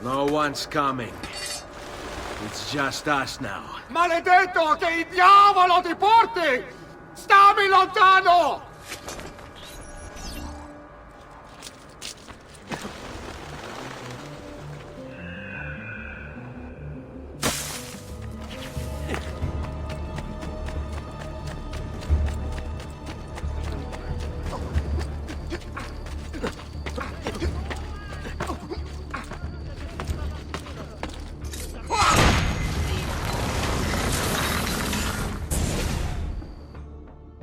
No one's coming. It's just us now. Maledetto, che il diavolo ti porti! Stammi lontano!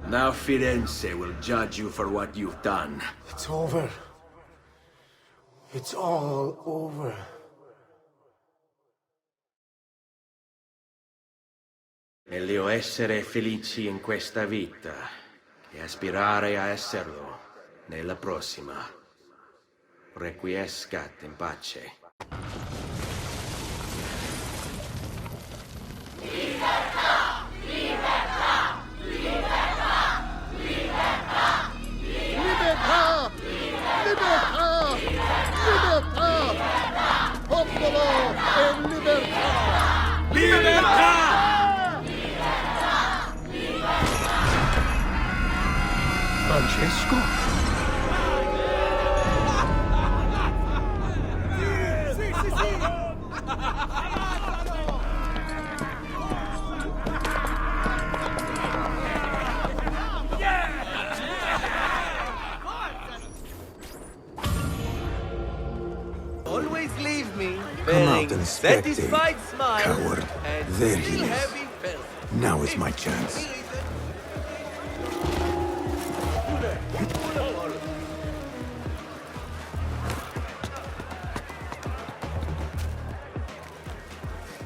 Now Firenze will judge you for what you've done. It's over. It's all over. Meglio essere felici in questa vita che aspirare a esserlo nella prossima. Requiescat in pace. Francesco? Always leave me Come out and satisfied smile. Coward. And There he still is. having felt. Now is my chance.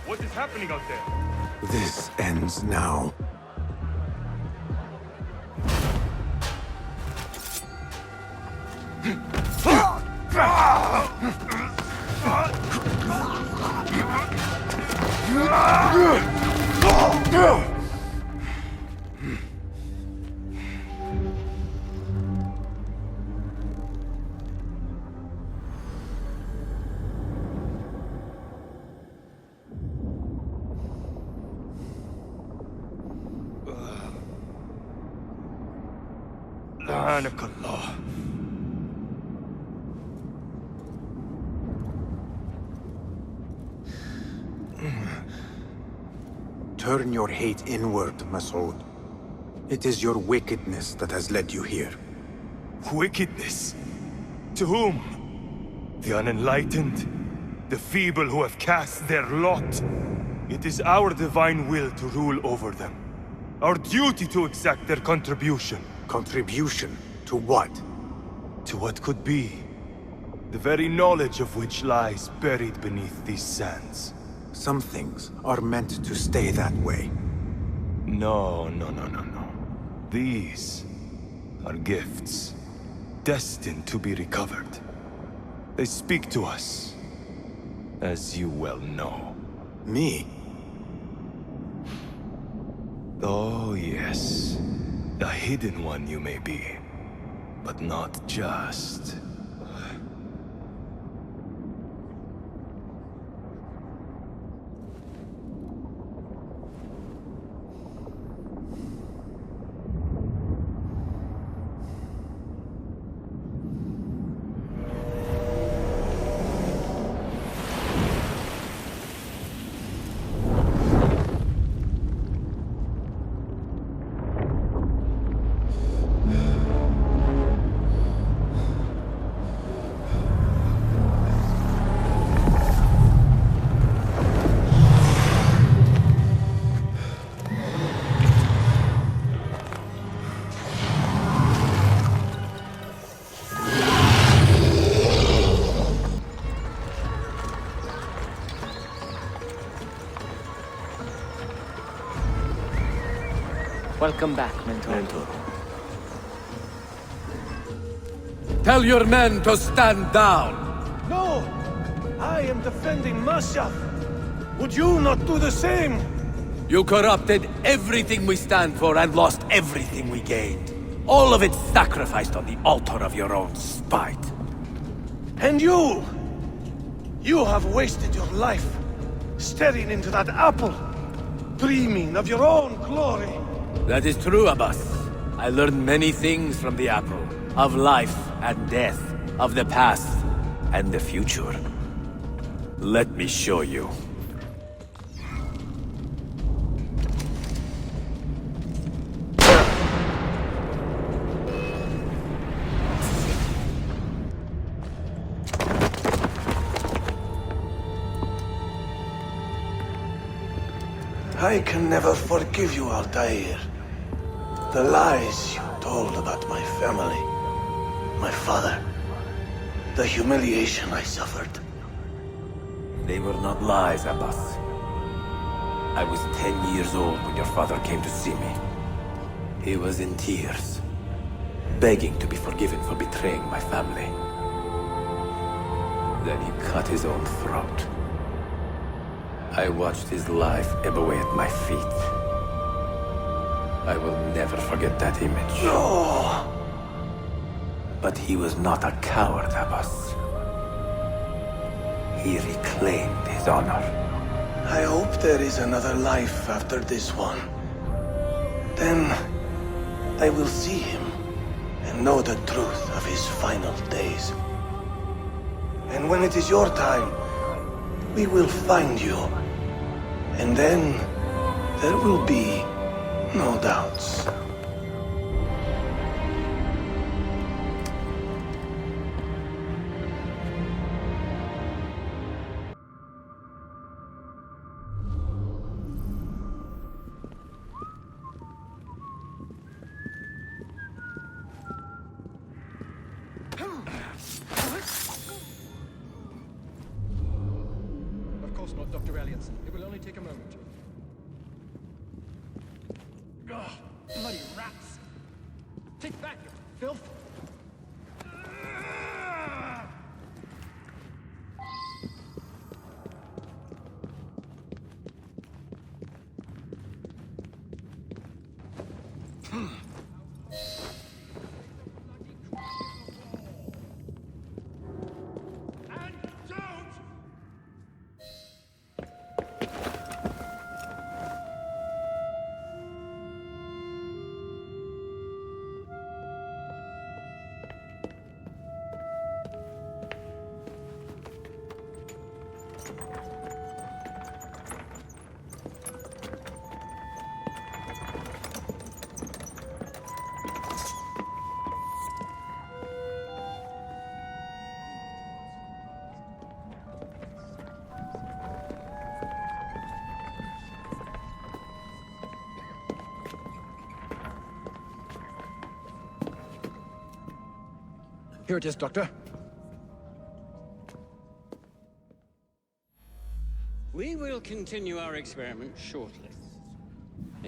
What is happening out there? This ends now. Subhanakallah. Turn your hate inward, Masoud. It is your wickedness that has led you here. Wickedness? To whom? The unenlightened? The feeble who have cast their lot? It is our divine will to rule over them. Our duty to exact their contribution. Contribution? To what? To what could be. The very knowledge of which lies buried beneath these sands. Some things are meant to stay that way. No. These are gifts, destined to be recovered. They speak to us, as you well know. Me? Oh yes, a hidden one you may be, but not just. Welcome back, Mentor. Tell your men to stand down! No! I am defending Mashaf! Would you not do the same? You corrupted everything we stand for and lost everything we gained. All of it sacrificed on the altar of your own spite. And you! You have wasted your life, staring into that apple, dreaming of your own glory. That is true, Abbas. I learned many things from the apple. Of life and death. Of the past and the future. Let me show you. I can never forgive you, Altair. The lies you told about my family, my father, the humiliation I suffered. They were not lies, Abbas. I was 10 years old when your father came to see me. He was in tears, begging to be forgiven for betraying my family. Then he cut his own throat. I watched his life ebb away at my feet. I will never forget that image. No! But he was not a coward, Abbas. He reclaimed his honor. I hope there is another life after this one. Then I will see him and know the truth of his final days. And when it is your time, we will find you. And then there will be no doubts. Of course not, Dr. Elliotson. It will only take a moment. Ugh, bloody rats! Take back, you filth! Here it is, Doctor. We will continue our experiment shortly.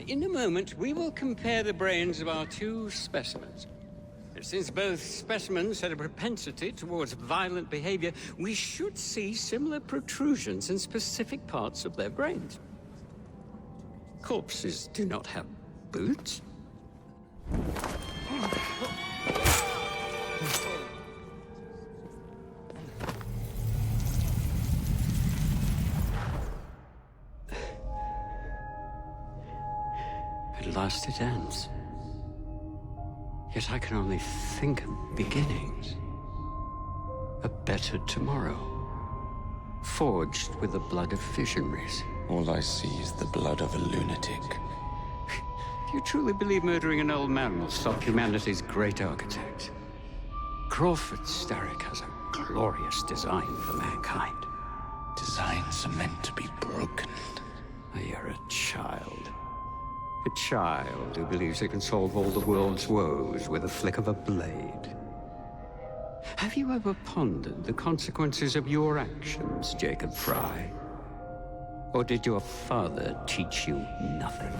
In a moment, we will compare the brains of our two specimens. Since both specimens had a propensity towards violent behavior, we should see similar protrusions in specific parts of their brains. Corpses do not have boots. At last it ends. Yet I can only think of beginnings. A better tomorrow. Forged with the blood of visionaries. All I see is the blood of a lunatic. Do you truly believe murdering an old man will stop humanity's great architect? Crawford Starrick has a glorious design for mankind. Designs are meant to be broken. You're a child. A child who believes it can solve all the world's woes with a flick of a blade. Have you ever pondered the consequences of your actions, Jacob Fry? Or did your father teach you nothing?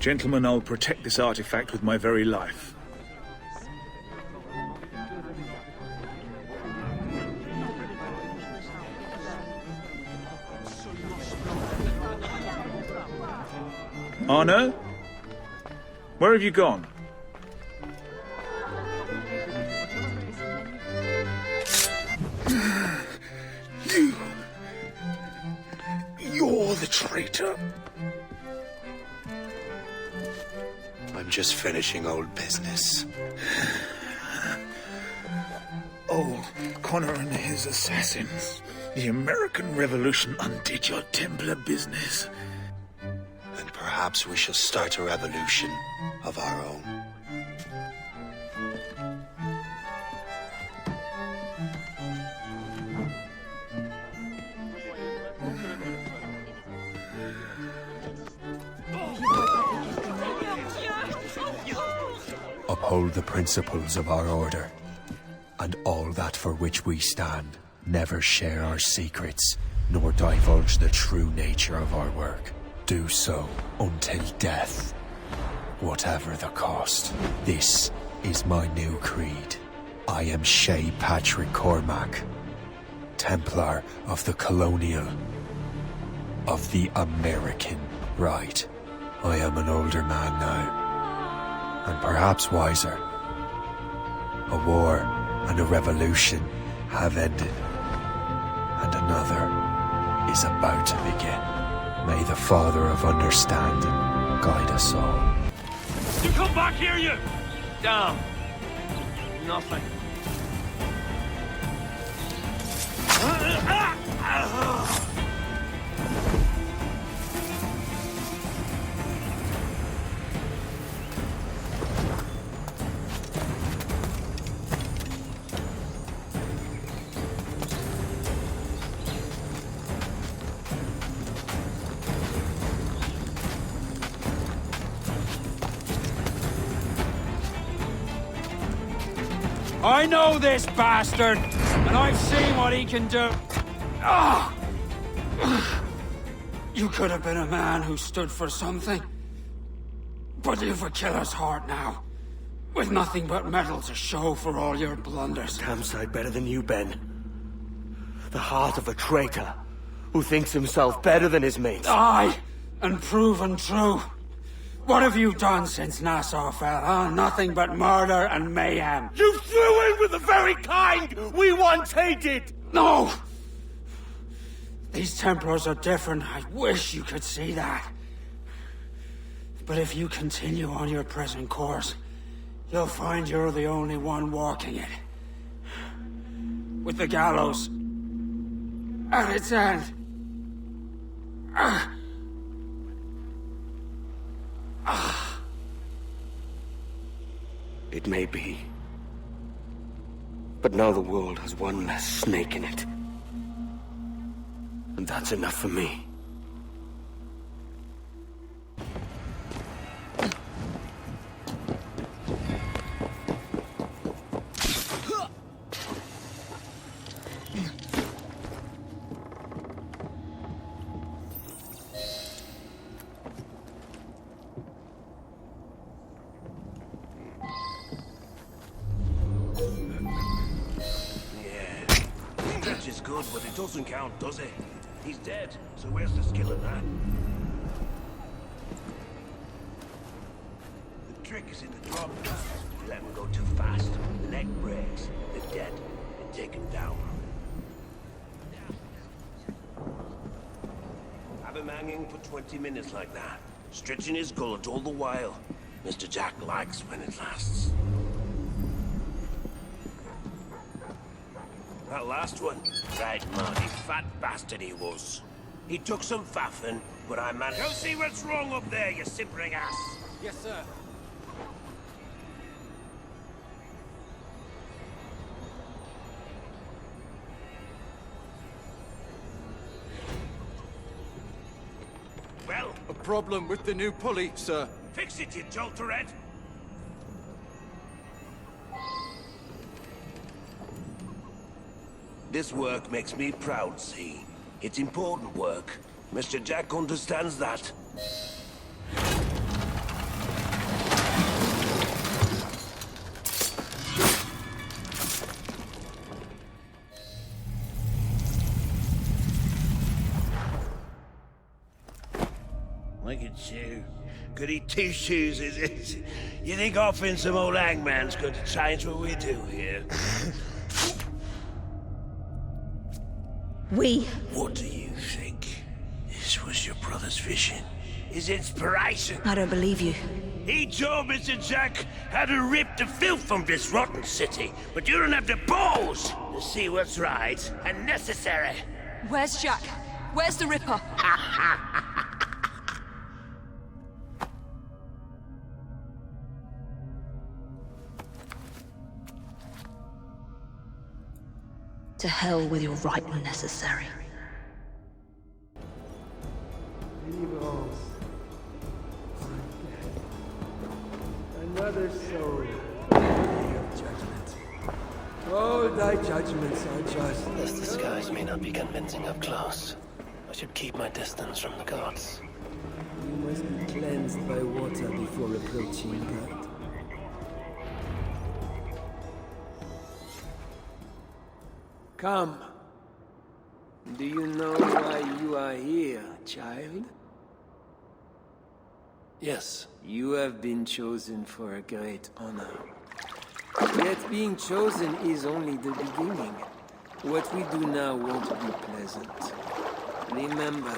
Gentlemen, I'll protect this artifact with my very life. Arno? Where have you gone? You're the traitor. I'm just finishing old business. Old Connor and his assassins. The American Revolution undid your Templar business. And perhaps we shall start a revolution of our own. Uphold the principles of our order, and all that for which we stand. Never share our secrets, nor divulge the true nature of our work. Do so until death, whatever the cost. This is my new creed. I am Shay Patrick Cormac, Templar of the Colonial, of the American right. I am an older man now, and perhaps wiser. A war and a revolution have ended, and another is about to begin. May the Father of Understanding guide us all. You come back here, you! Down. Nothing. I know this bastard, and I've seen what he can do. Ah! You could have been a man who stood for something. But you've a killer's heart now, with nothing but metal to show for all your blunders. Damn sight better than you, Ben. The heart of a traitor, who thinks himself better than his mates. Aye, and proven true. What have you done since Nassau fell, huh? Nothing but murder and mayhem. You threw in with the very kind we once hated! No! These Templars are different. I wish you could see that. But if you continue on your present course, you'll find you're the only one walking it. With the gallows at its end. It may be. But now the world has one less snake in it. And that's enough for me. But it doesn't count, does it? He's dead, so where's the skill in that? The trick is in the drop. You let him go too fast, the neck breaks, they're dead, and take him down. Have him hanging for 20 minutes like that, stretching his gullet all the while. Mr. Jack likes when it lasts. That last one, right, Marty, fat bastard he was. He took some faffing, but I managed. Go see what's wrong up there, you simpering ass. Yes, sir. Well? A problem with the new pulley, sir. Fix it, you jolterhead. This work makes me proud, see? It's important work. Mr. Jack understands that. Look at you. Goody two-shoes, is it? You think offering some old hangman's going to change what we do here? What do you think? This was your brother's vision? His inspiration? I don't believe you. He told Mr. Jack how to rip the filth from this rotten city, but you don't have the balls to see what's right and necessary. Where's Jack? Where's the Ripper? To hell with your right and necessary. Heroes. Another soul. Day of judgment. All thy judgments are just. This disguise may not be convincing up close. I should keep my distance from the gods. You must be cleansed by water before approaching God. Come. Do you know why you are here, child? Yes. You have been chosen for a great honor. Yet being chosen is only the beginning. What we do now won't be pleasant. Remember,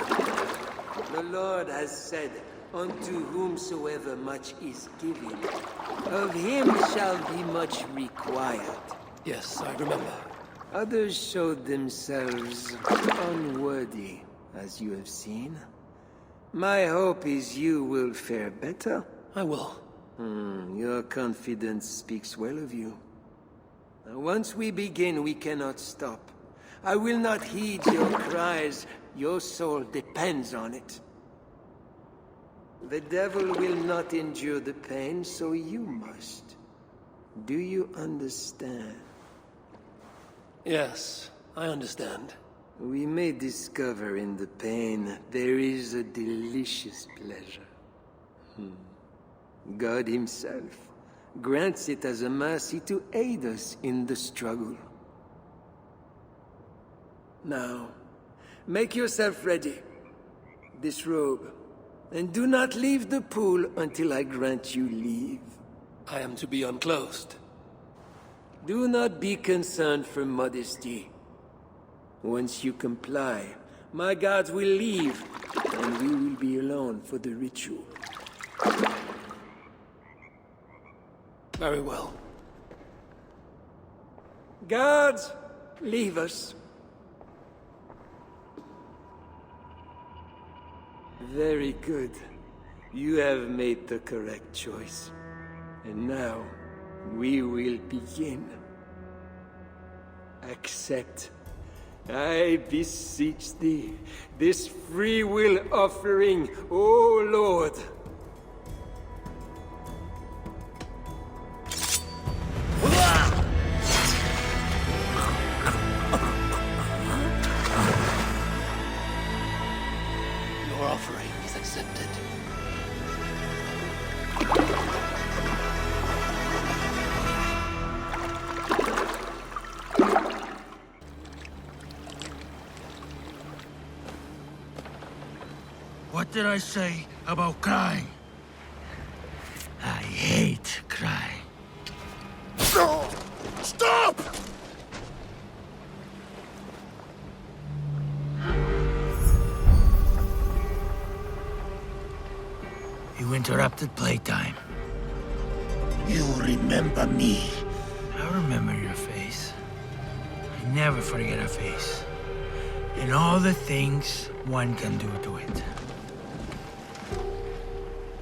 the Lord has said, unto whomsoever much is given, of him shall be much required. Yes, I remember. Others showed themselves unworthy, as you have seen. My hope is you will fare better. I will. Your confidence speaks well of you. Now, once we begin, we cannot stop. I will not heed your cries. Your soul depends on it. The devil will not endure the pain, so you must. Do you understand? Yes, I understand. We may discover in the pain there is a delicious pleasure. God himself grants it as a mercy to aid us in the struggle. Now, make yourself ready. Disrobe, and do not leave the pool until I grant you leave. I am to be unclothed. Do not be concerned for modesty. Once you comply, my guards will leave, and we will be alone for the ritual. Very well. Guards, leave us. Very good. You have made the correct choice. And now, we will begin. Accept, I beseech thee, this free will offering, O Lord. Your offering is accepted. What did I say about crying? I hate crying. No! Stop! You interrupted playtime. You remember me. I remember your face. I never forget a face. And all the things one can do to it.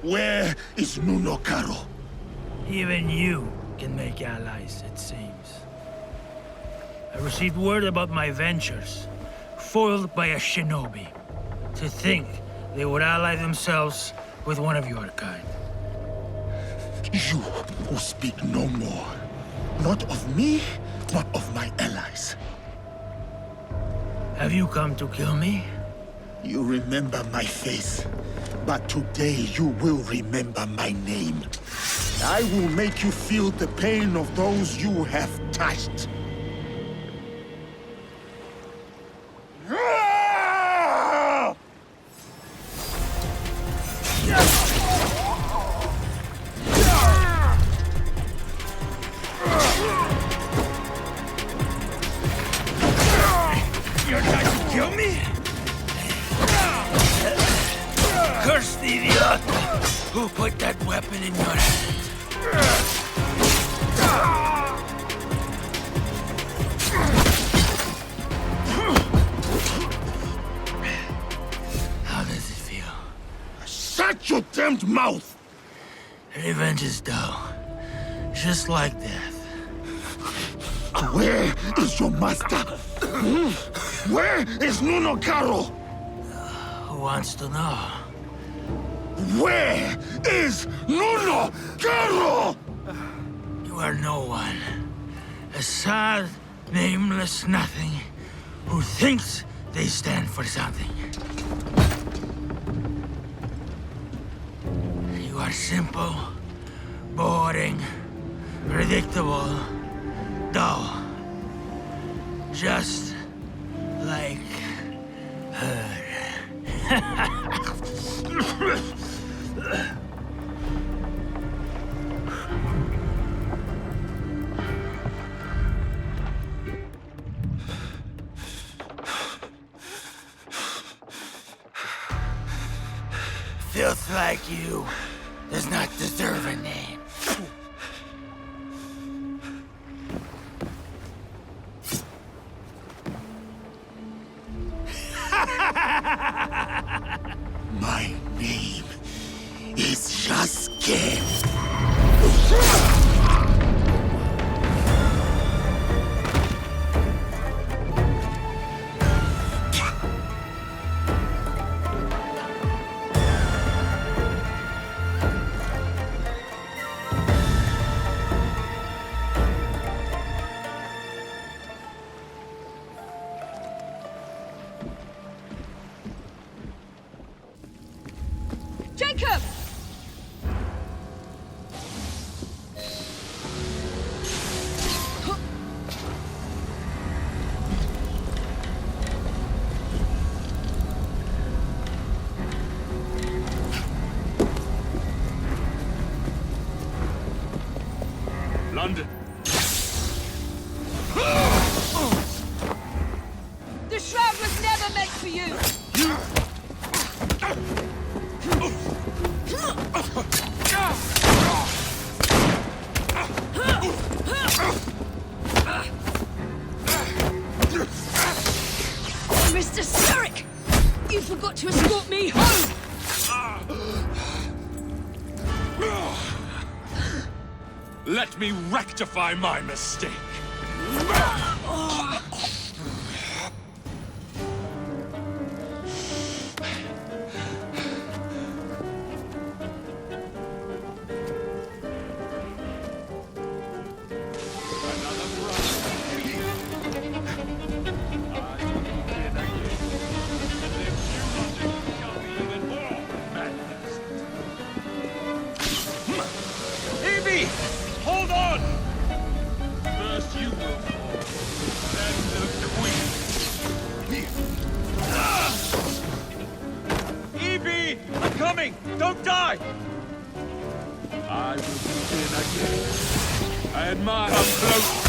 Where is Nuno Caro? Even you can make allies, it seems. I received word about my ventures, foiled by a shinobi. To think they would ally themselves with one of your kind. You who speak no more. Not of me, but of my allies. Have you come to kill me? You remember my face, but today you will remember my name. I will make you feel the pain of those you have touched. You're trying to kill me? Curse the idiot who put that weapon in your hand. How does it feel? Shut your damned mouth! Revenge is dull. Just like death. Where is your master? Where is Nuno Caro? Who wants to know? Where is Nuno Caro? You are no one. A sad, nameless nothing who thinks they stand for something. You are simple, boring, predictable, dull. Just like her. Filth like you does not deserve a name. My name is Yasuke. Jacob! London. The shroud was never meant for you! Mr. Starrick! You forgot to escort me home! Let me rectify my mistake. Hold on! First you will fall, then the queen. Evie! I'm coming! Don't die! I will begin again. I admire how close...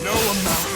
No amount.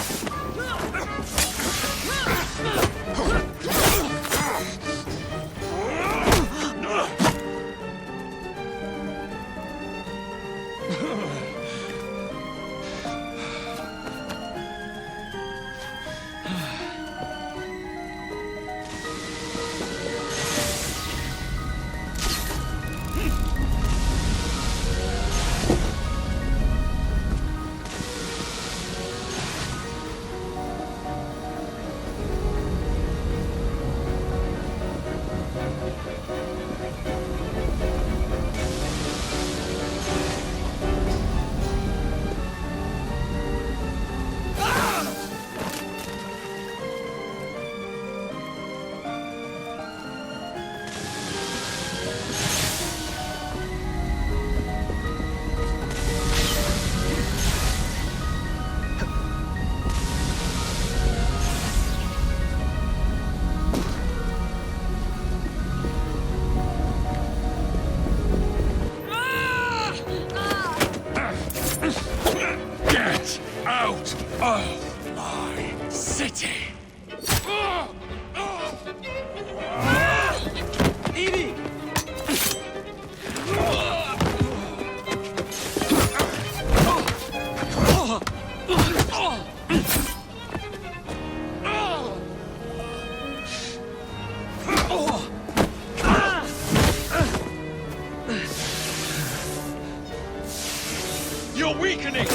reckoning!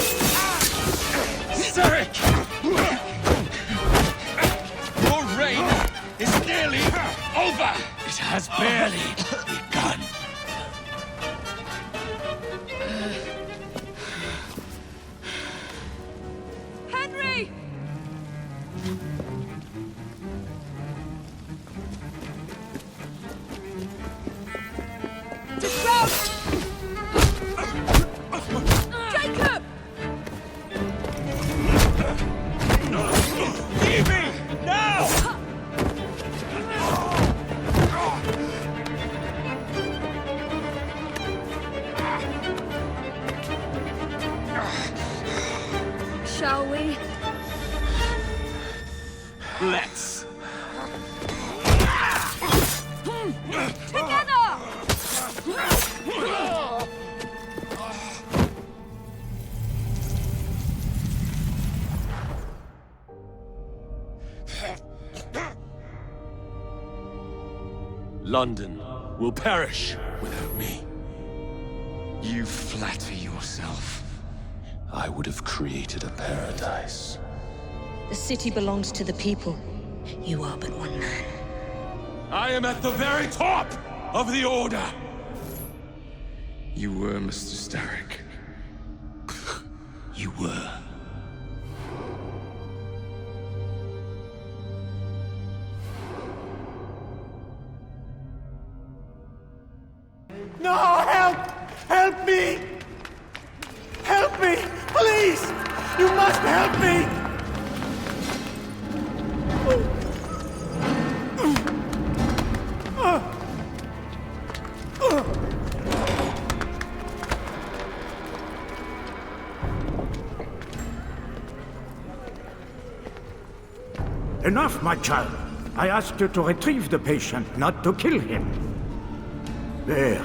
Starrick! Your reign is nearly over! It has barely begun. Henry! Dismount! Jacob! Leave me! Now! Shall we? Let's. Together! London will perish without me. You flatter yourself. I would have created a paradise. The city belongs to the people. You are but one man. I am at the very top of the Order! You were, Mr. Starrick. You were. No, help! Help me! Help me! Please! You must help me! Enough, my child. I asked you to retrieve the patient, not to kill him. There.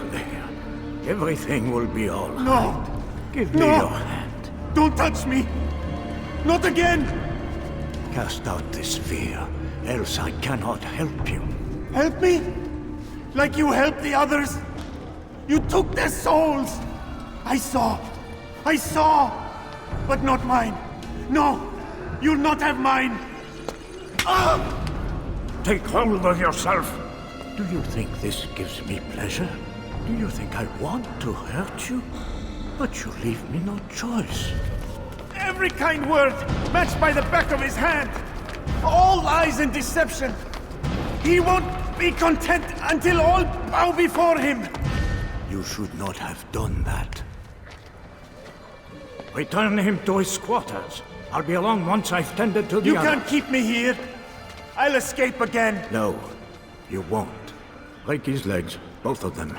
Everything will be all right. No! Give me your hand. Don't touch me! Not again! Cast out this fear, else I cannot help you. Help me? Like you helped the others? You took their souls! I saw! But not mine! No! You'll not have mine! Take hold of yourself! Do you think this gives me pleasure? Do you think I want to hurt you? But you leave me no choice. Every kind word matched by the back of his hand! All lies and deception! He won't be content until all bow before him! You should not have done that. Return him to his quarters. I'll be along once I've tended to the You other. can't keep me here! I'll escape again! No, you won't. Break his legs, both of them.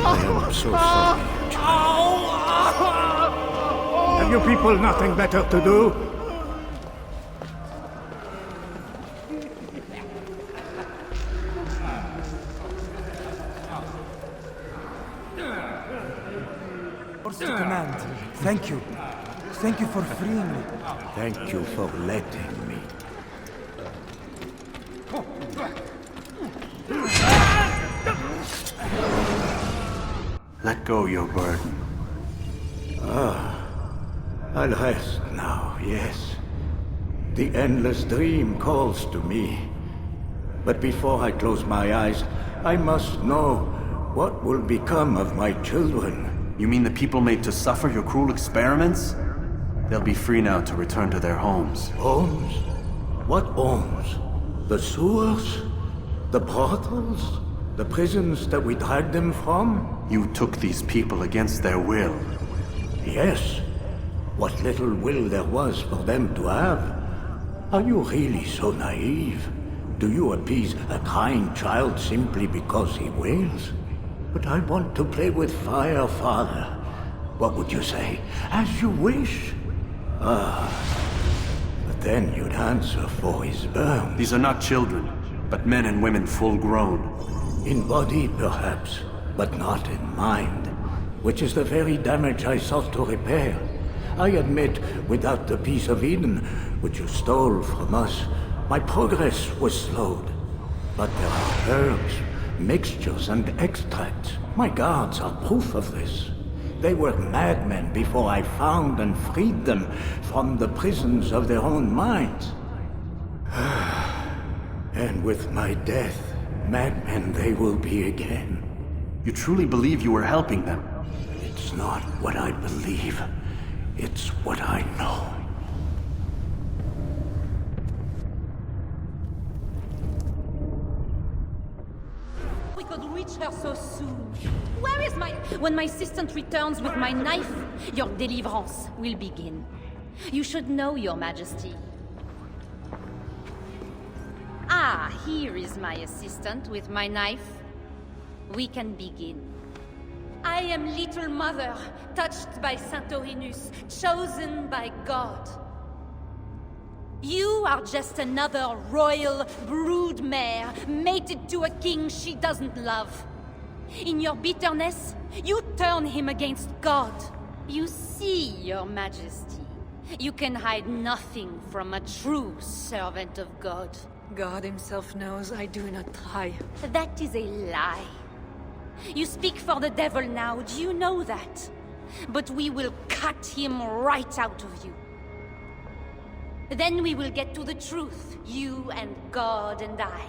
I am so sorry, child. Have you people nothing better to do? Force to command. Thank you. Thank you for freeing me. Thank you for letting me. Let go your burden. I'll rest now, yes. The endless dream calls to me. But before I close my eyes, I must know what will become of my children. You mean the people made to suffer your cruel experiments? They'll be free now to return to their homes. Homes? What homes? The sewers? The brothels? The prisons that we dragged them from? You took these people against their will. Yes. What little will there was for them to have. Are you really so naive? Do you appease a crying child simply because he wails? But I want to play with fire, Father. What would you say? As you wish. But then you'd answer for his burn. These are not children, but men and women full grown. In body, perhaps, but not in mind. Which is the very damage I sought to repair. I admit, without the piece of Eden, which you stole from us, my progress was slowed. But there are herbs, mixtures, and extracts. My guards are proof of this. They were madmen before I found and freed them from the prisons of their own minds. And with my death, madmen they will be again. You truly believe you were helping them? It's not what I believe. It's what I know. We could reach her so soon. Where is my... When my assistant returns with my knife, your deliverance will begin. You should know, Your Majesty. Ah, here is my assistant with my knife. We can begin. I am Little Mother, touched by Santorinus, chosen by God. You are just another royal broodmare, mated to a king she doesn't love. In your bitterness, you turn him against God. You see, Your Majesty, you can hide nothing from a true servant of God. God himself knows I do not try. That is a lie. You speak for the devil now, do you know that? But we will cut him right out of you. Then we will get to the truth, you and God and I.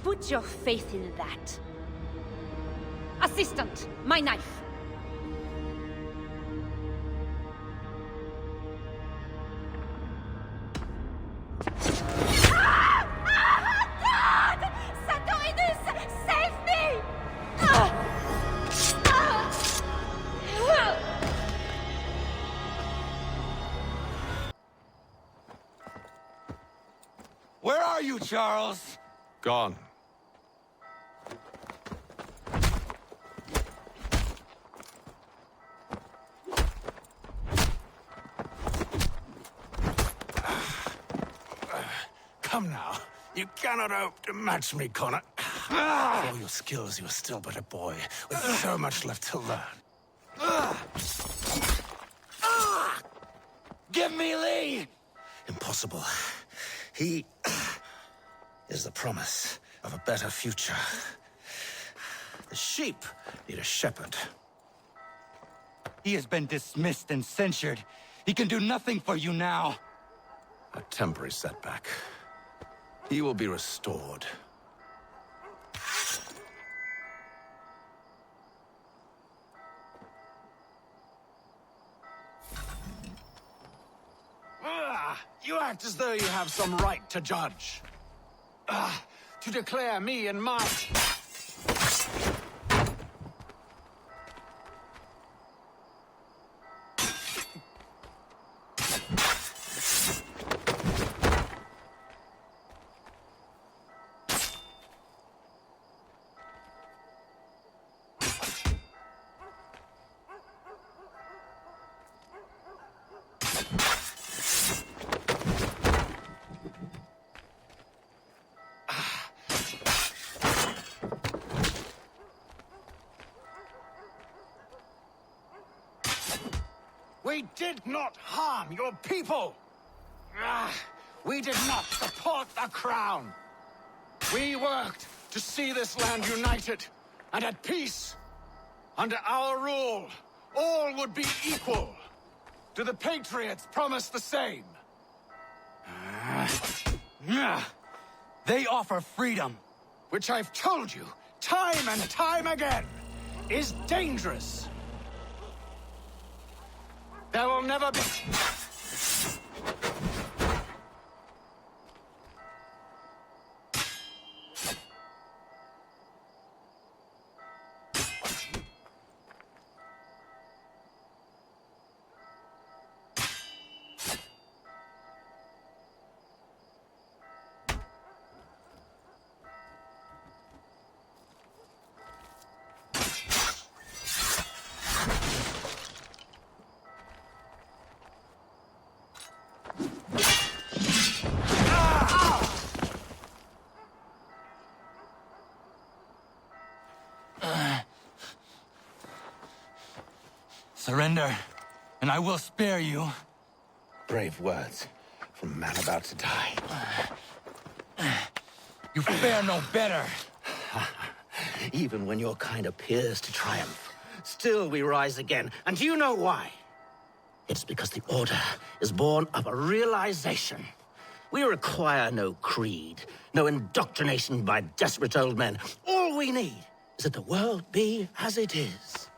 Put your faith in that. Assistant, my knife. God! Santorinus, save me! Where are you, Charles? Gone. Come now. You cannot hope to match me, Connor. For all your skills, you are still but a boy, with so much left to learn. Give me Lee! Impossible. He is the promise of a better future. The sheep need a shepherd. He has been dismissed and censured. He can do nothing for you now. A temporary setback. He will be restored. You act as though you have some right to judge. To declare me and my... We did not harm your people! We did not support the crown! We worked to see this land united and at peace. Under our rule, all would be equal. Do the Patriots promise the same? They offer freedom. Which I've told you, time and time again, is dangerous. There will never be... Surrender, and I will spare you. Brave words from a man about to die. You fare no better. Even when your kind appears to triumph, still we rise again. And do you know why? It's because the Order is born of a realization. We require no creed, no indoctrination by desperate old men. All we need is that the world be as it is.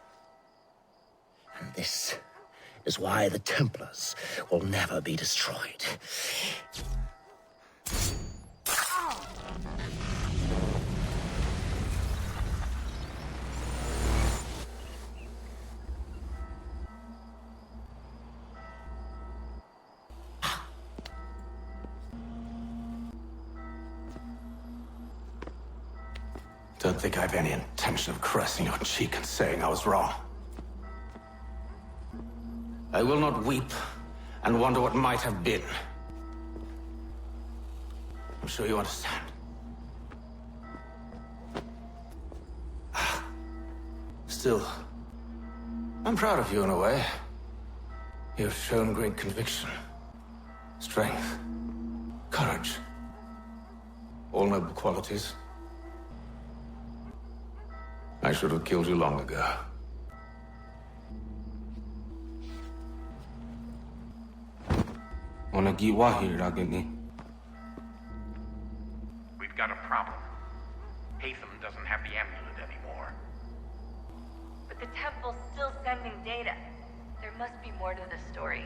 And this is why the Templars will never be destroyed. Don't think I have any intention of caressing your cheek and saying I was wrong. I will not weep and wonder what might have been. I'm sure you understand. Still, I'm proud of you in a way. You've shown great conviction, strength, courage. All noble qualities. I should have killed you long ago. We've got a problem. Haytham doesn't have the amulet anymore. But the temple's still sending data. There must be more to the story.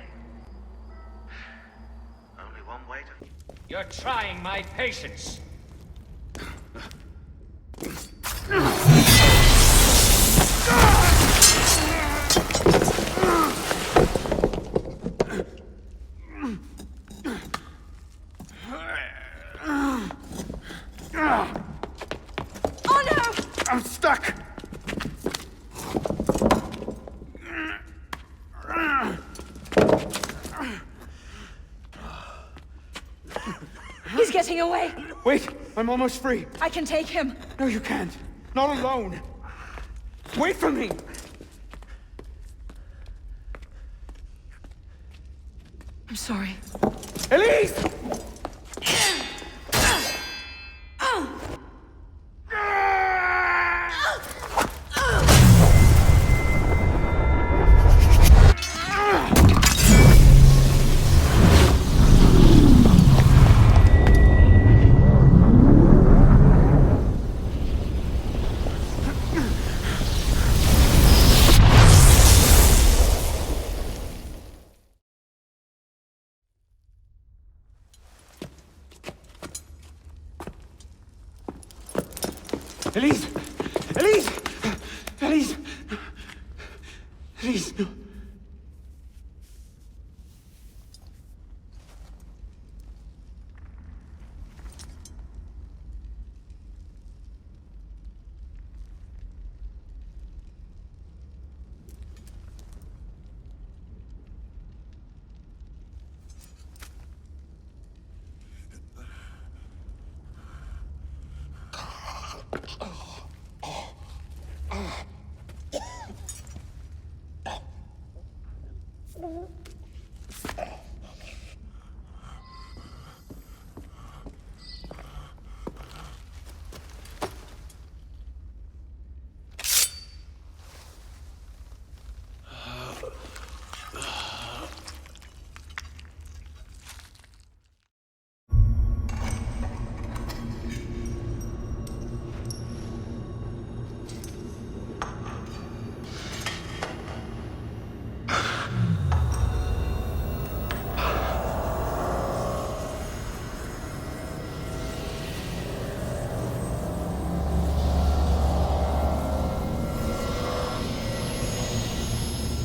Only one way to... You're trying my patience. Oh no! I'm stuck! He's getting away! Wait, I'm almost free. I can take him. No, you can't. Not alone. Wait for me! I'm sorry. Elise! Elise! Elise! Elise! Elise, no.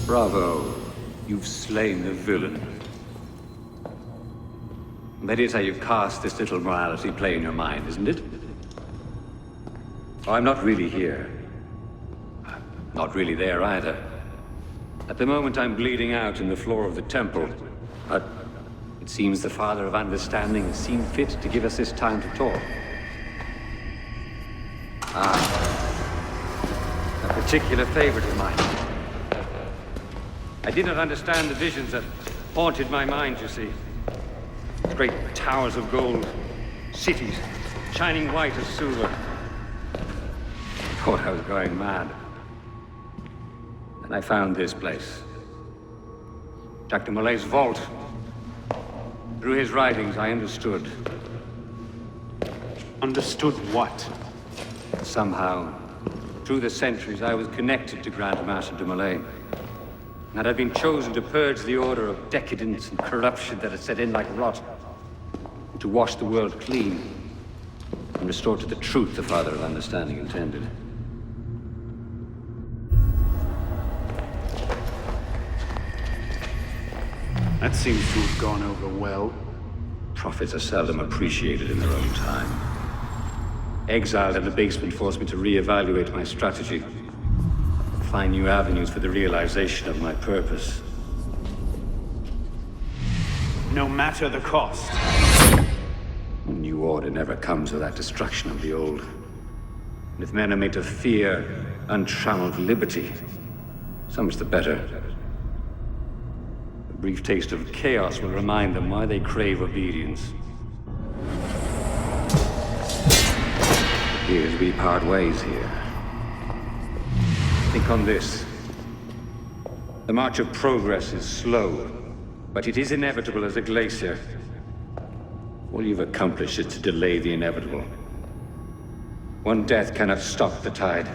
Bravo. You've slain the villain. That is how you've cast this little morality play in your mind, isn't it? Oh, I'm not really here. I'm not really there either. At the moment, I'm bleeding out in the floor of the temple. But it seems the Father of Understanding has seen fit to give us this time to talk. A particular favorite of mine. I did not understand the visions that haunted my mind, you see. Great towers of gold, cities, shining white as silver. Thought I was going mad. And I found this place. Dr. Molay's vault. Through his writings, I understood. Understood what? Somehow, through the centuries, I was connected to Grand Master de Molay. And I'd been chosen to purge the order of decadence and corruption that had set in like rot. And to wash the world clean. And restore to the truth the Father of Understanding intended. That seems to have gone over well. Prophets are seldom appreciated in their own time. Exiled in the basement forced me to reevaluate my strategy. Find new avenues for the realization of my purpose. No matter the cost. A new order never comes without destruction of the old. And if men are made to fear untrammeled liberty, so much the better. A brief taste of chaos will remind them why they crave obedience. It appears we part ways here. Think on this. The march of progress is slow, but it is inevitable as a glacier. All you've accomplished is to delay the inevitable. One death cannot stop the tide.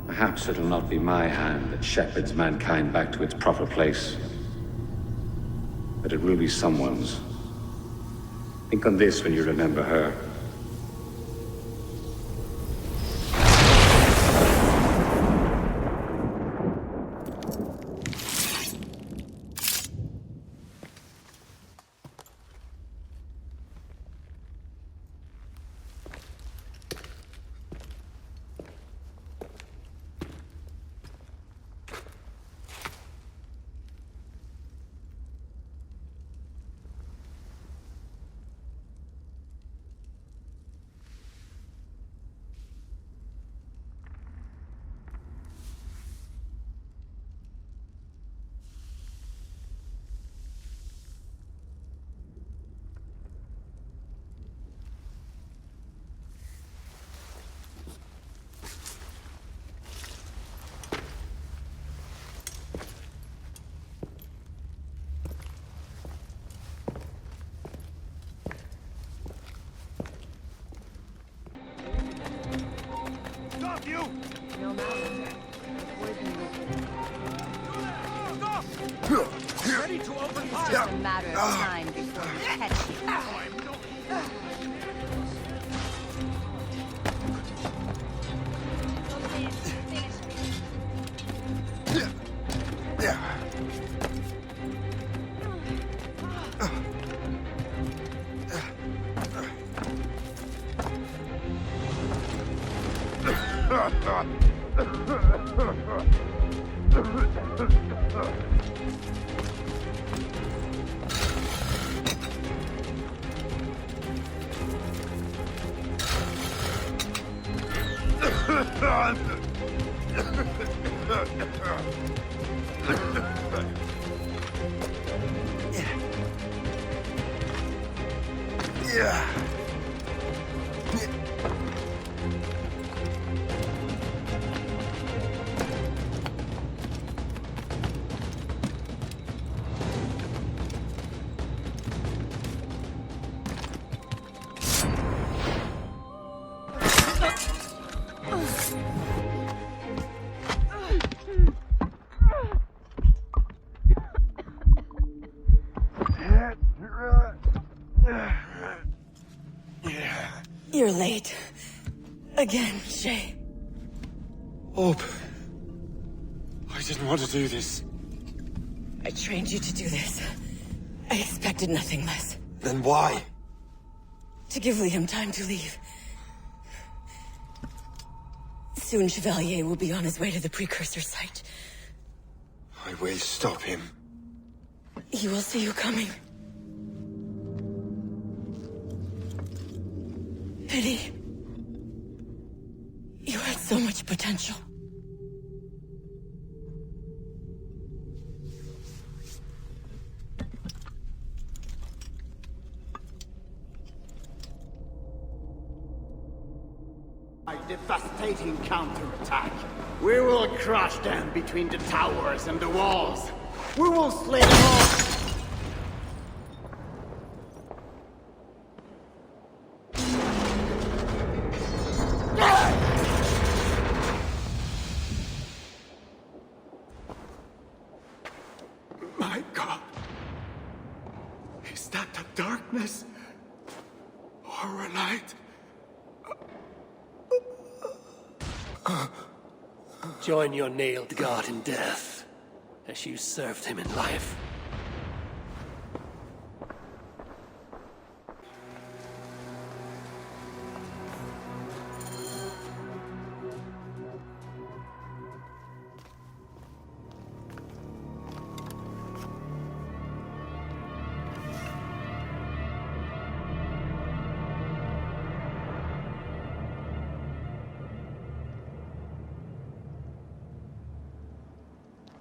Perhaps it'll not be my hand that shepherds mankind back to its proper place. But it will be someone's. Think on this when you remember her. You're late. Again, Shay. Orb. I didn't want to do this. I trained you to do this. I expected nothing less. Then why? To give Liam time to leave. Soon Chevalier will be on his way to the precursor site. I will stop him. He will see you coming. Pity. You had so much potential. devastating counterattack. We will crush them between the towers and the walls. We will slay them all. My God. Is that the darkness? Or a light? Join your nailed god in death, as you served him in life.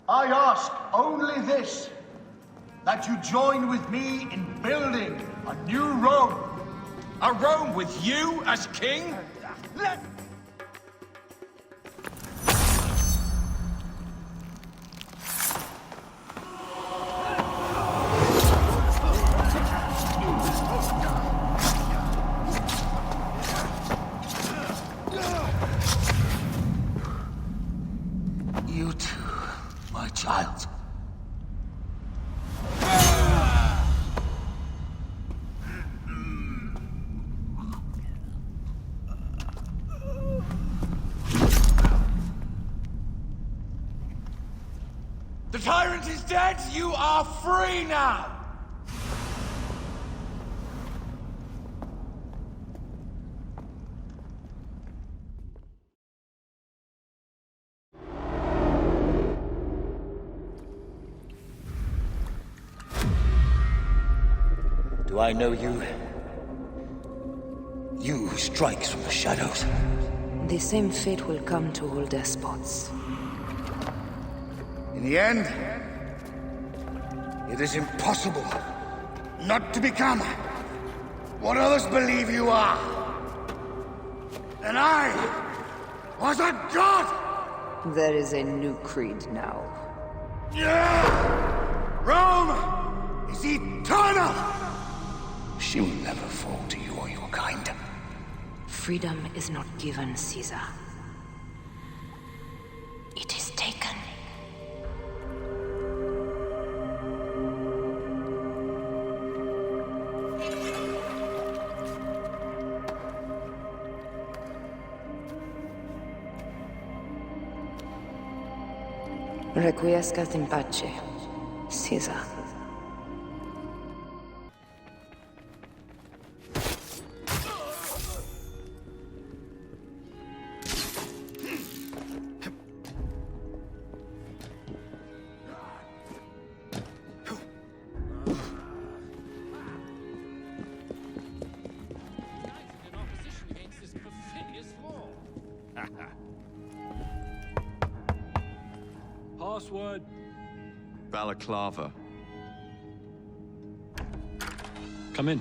I ask only this, that you join with me in building a new Rome. A Rome with you as king? Let... You too, my child. The tyrant is dead! You are free now! Do I know you? You who strikes from the shadows. The same fate will come to all despots. In the end, it is impossible not to become what others believe you are. And I was a god! There is a new creed now. Rome is eternal! She will never fall to you or your kind. Freedom is not given, Caesar. It is taken. Requiescat in pace, Caesar. Password. Balaclava. Come in.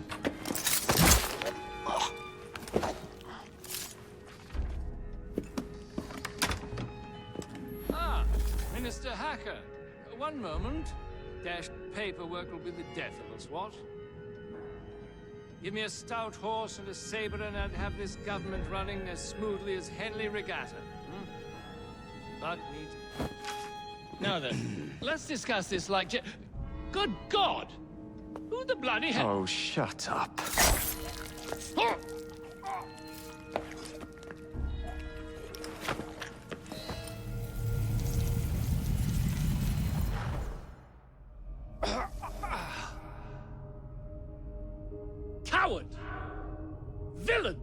Ah, Minister Hacker. One moment. Dashed paperwork will be the death of us, what? Give me a stout horse and a saber and I'd have this government running as smoothly as Henley Regatta. But we... Now then, let's discuss this like... Good God! Who the bloody hell... Oh, shut up. Coward! Villain!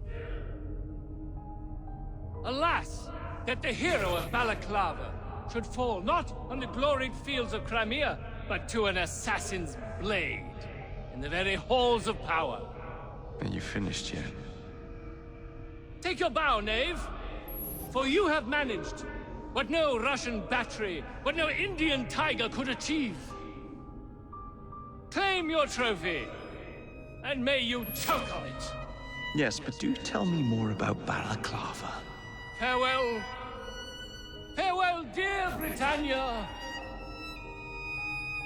Alas, that the hero of Balaclava should fall not on the gloried fields of Crimea, but to an assassin's blade in the very halls of power. Are you finished yet? Take your bow, knave, for you have managed what no Russian battery, what no Indian tiger could achieve. Claim your trophy, and may you choke on it. Yes, but do tell me more about Balaclava. Farewell. Farewell, dear Britannia.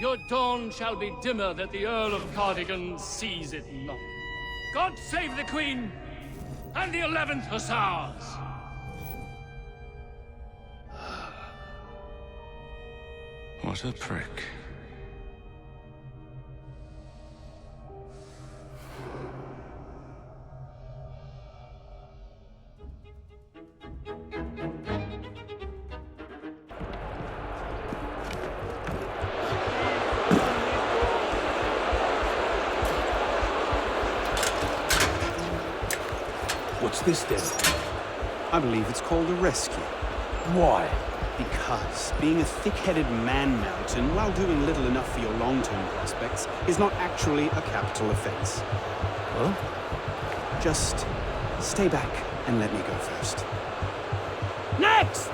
Your dawn shall be dimmer that the Earl of Cardigan sees it not. God save the Queen and the 11th Hussars. What a prick. What's this then? I believe it's called a rescue. Why? Because being a thick-headed man-mountain, while doing little enough for your long-term prospects, is not actually a capital offense. Huh? Just stay back and let me go first. Next!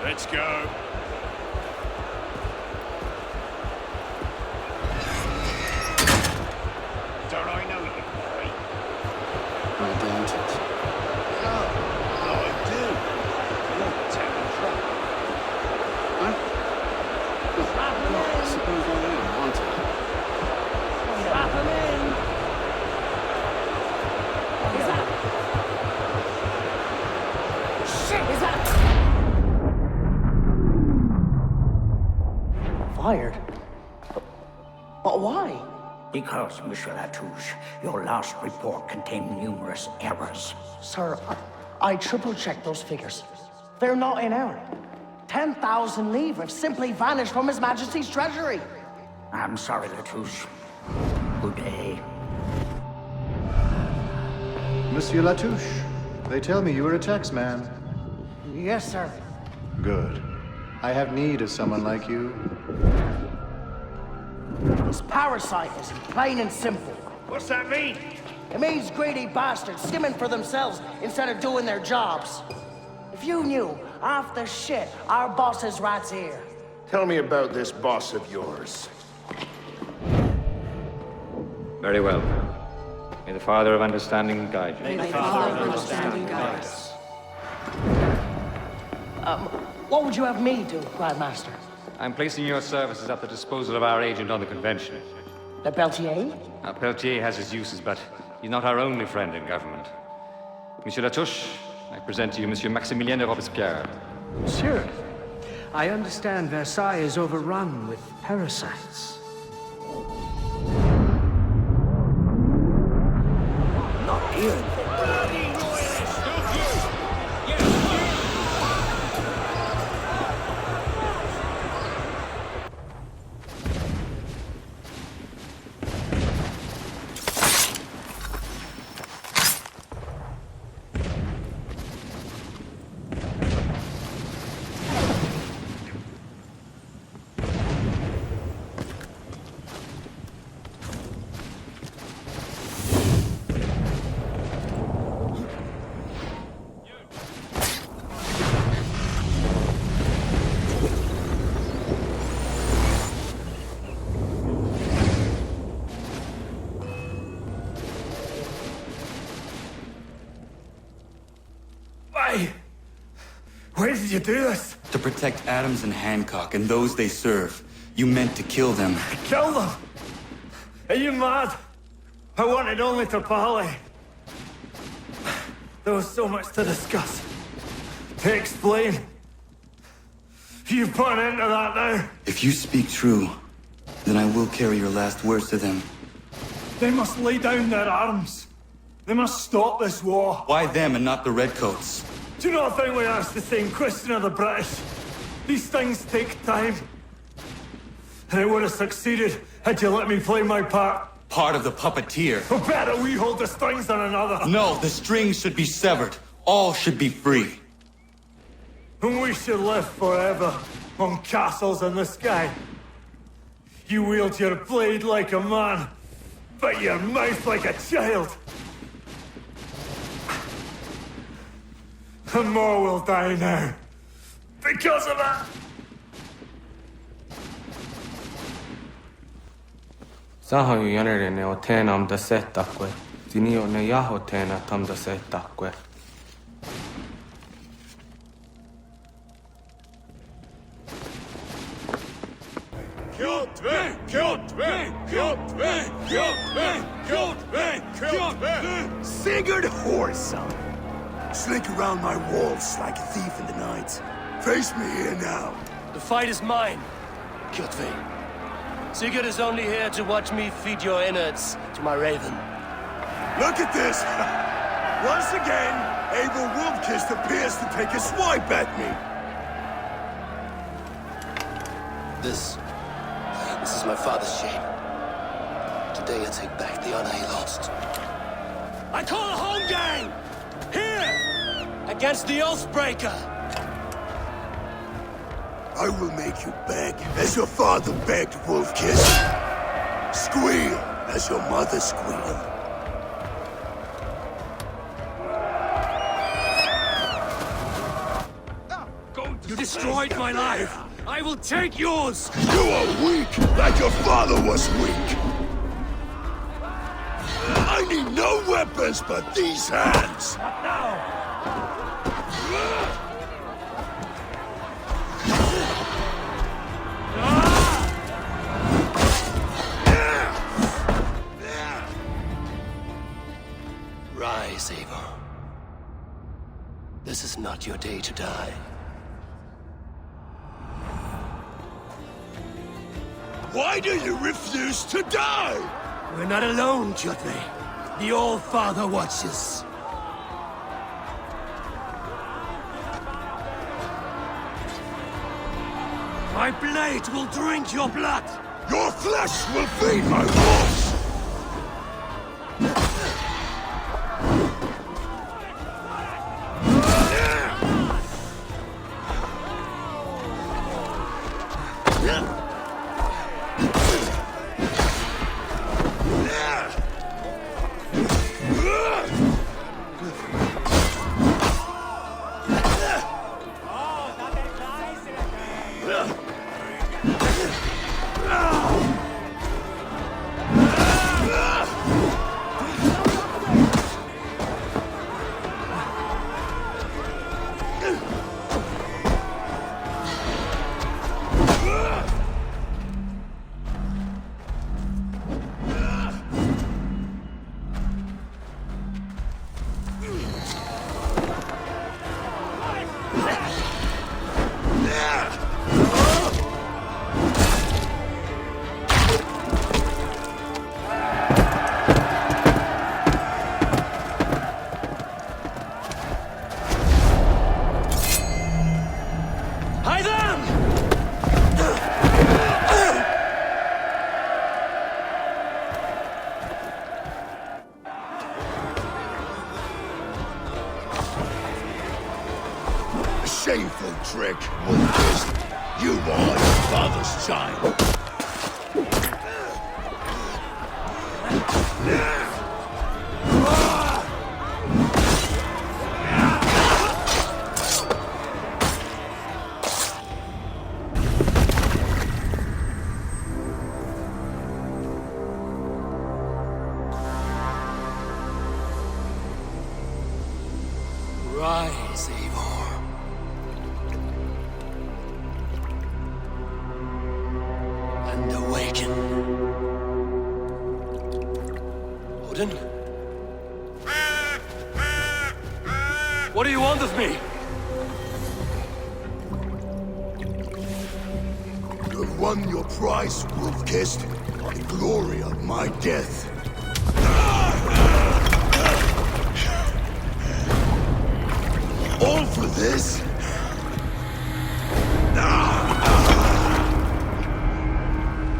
Let's go. Don't I know you, boy? I doubt it. I do. You're terrible trouble. I suppose I am, aren't I? Strap him in! Is that? Shit, is that? Fired? But why? Because, Monsieur Latouche, your last report contained numerous errors. Sir, I triple-checked those figures. They're not in error. 10,000 livres have simply vanished from His Majesty's treasury. I'm sorry, Latouche. Good day. Monsieur Latouche, they tell me you are a taxman. Yes, sir. Good. I have need of someone like you. This parasite is plain and simple. What's that mean? It means greedy bastards skimming for themselves instead of doing their jobs. If you knew half the shit our bosses rats here. Tell me about this boss of yours. Very well. May the Father of Understanding guide you. May the Father of Understanding guide us. What would you have me do, Grandmaster? I'm placing your services at the disposal of our agent on the convention. Le Peltier? Now, Peltier has his uses, but he's not our only friend in government. Monsieur Latouche, I present to you Monsieur Maximilien de Robespierre. Monsieur, I understand Versailles is overrun with parasites. Not here. Why did you do this? To protect Adams and Hancock and those they serve. You meant to kill them. Kill them? Are you mad? I wanted only to parley. There was so much to discuss. To explain. You put an end to that now. If you speak true, then I will carry your last words to them. They must lay down their arms. They must stop this war. Why them and not the Redcoats? Do you not think we asked the same question of the British? These things take time. And it would have succeeded had you let me play my part. Part of the puppeteer. Or better, we hold the strings on another. No, the strings should be severed. All should be free. And we should live forever on castles in the sky. You wield your blade like a man, but your mouth like a child. And more will die now. Because of that. Zaha ju gärna det när jag tränar om det sätt att Tinio ne yaho tena tamda se takwe. Kjotve! Kjotve! Kjotve! Kjotve! Kjotve! Kjotve! Sigurd Whoreson! Slink around my walls like a thief in the night. Face me here now. The fight is mine, Kjotve. Sigurd is only here to watch me feed your innards to my raven. Look at this! Once again, Abel Wolfkist appears to take a swipe at me. This is my father's shame. Today I take back the honor he lost. I call a home gang! Here! Against the Oathbreaker! I will make you beg, as your father begged, Wolfkist. Squeal, as your mother squealed. You destroyed my life! I will take yours! You are weak, like your father was weak! I need no weapons but these hands! Not now! Rise, Eivor. This is not your day to die. Why do you refuse to die? We're not alone, Kjotve. The All-Father watches. My blade will drink your blood! Your flesh will feed my wolves! Shameful trick, Wolfkist. You are your father's child. Rise, Eivor. And awaken. Odin? What do you want of me? You have won your prize, Wolfkist. The glory of my death. All for this?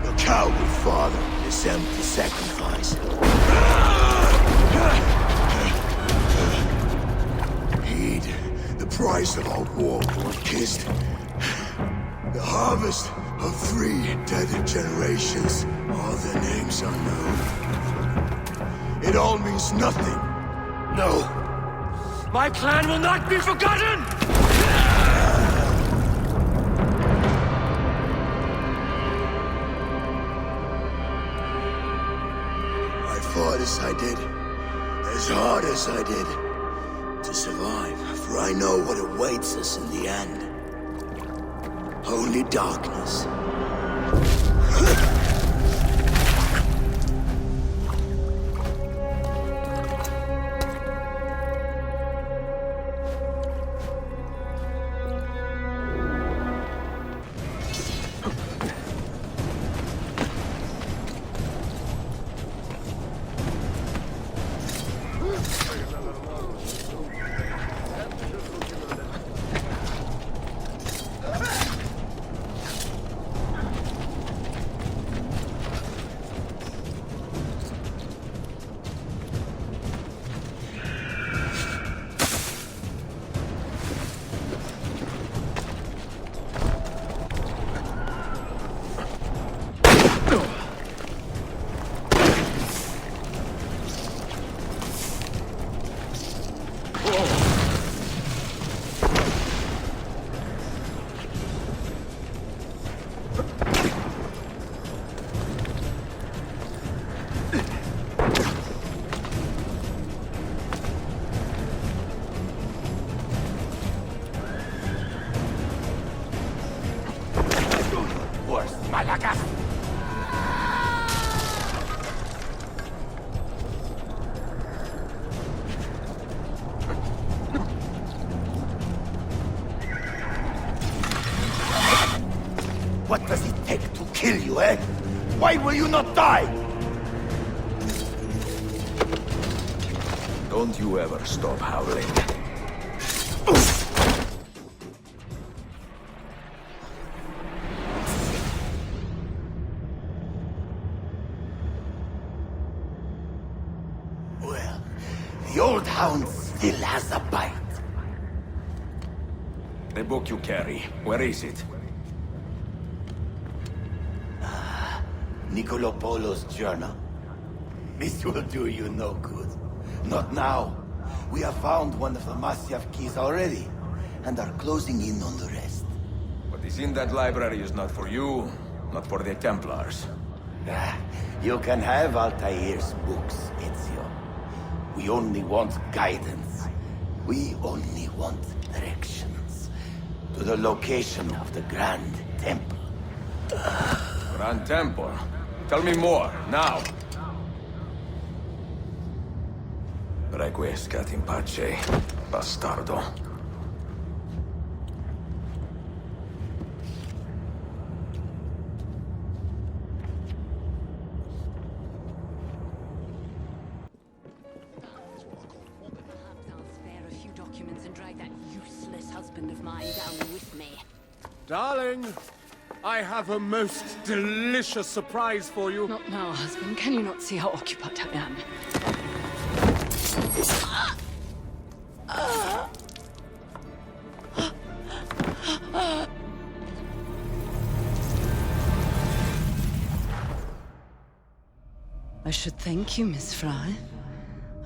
Your coward father is empty sacrifice. Heed the price of our war, Wolfkist. The harvest of 3 dead generations, all their names unknown. It all means nothing. No. My clan will not be forgotten! I fought as I did as hard as I did to survive, for I know what awaits us in the end. Only darkness. What does it take to kill you, eh? Why will you not die? Don't you ever stop howling. Well, the old hound still has a bite. The book you carry, where is it? Niccolo Polo's journal. This will do you no good. Not now. We have found one of the Masyaf keys already, and are closing in on the rest. What is in that library is not for you, not for the Templars. You can have Altair's books, Ezio. We only want guidance. We only want directions. To the location of the Grand Temple. Grand Temple? Tell me more, now! Requiescat in pace, bastardo. Darling, I have a most delicious surprise for you. Not now, husband. Can you not see how occupied I am? I should thank you, Miss Fry.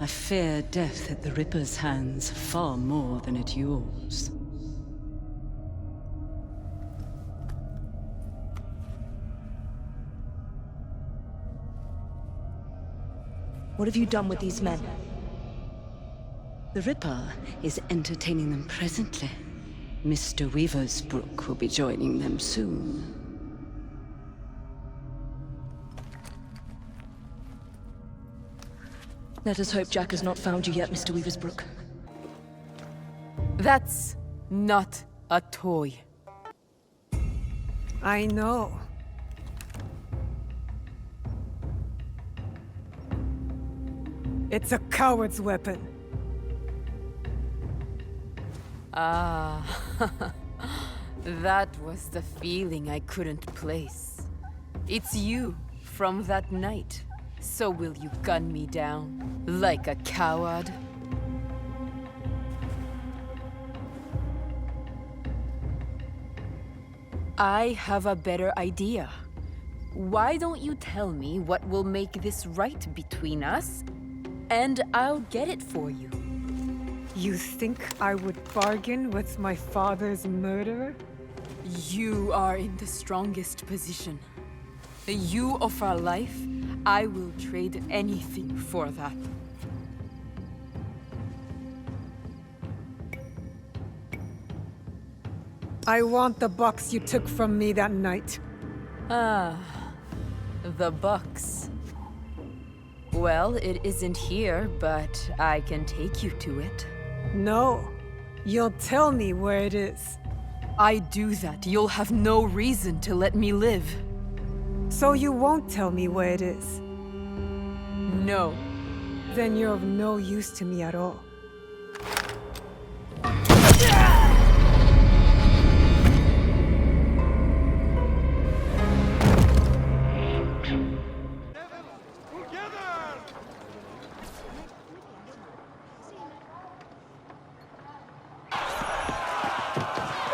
I fear death at the Ripper's hands far more than at yours. What have you done with these men? The Ripper is entertaining them presently. Mr. Weaversbrook will be joining them soon. Let us hope Jack has not found you yet, Mr. Weaversbrook. That's not a toy. I know. It's a coward's weapon. Ah, that was the feeling I couldn't place. It's you from that night. So will you gun me down like a coward? I have a better idea. Why don't you tell me what will make this right between us? And I'll get it for you. You think I would bargain with my father's murderer? You are in the strongest position. You offer life, I will trade anything for that. I want the box you took from me that night. Ah, the box. Well, it isn't here, but I can take you to it. No. You'll tell me where it is. I do that, you'll have no reason to let me live. So you won't tell me where it is? No. Then you're of no use to me at all.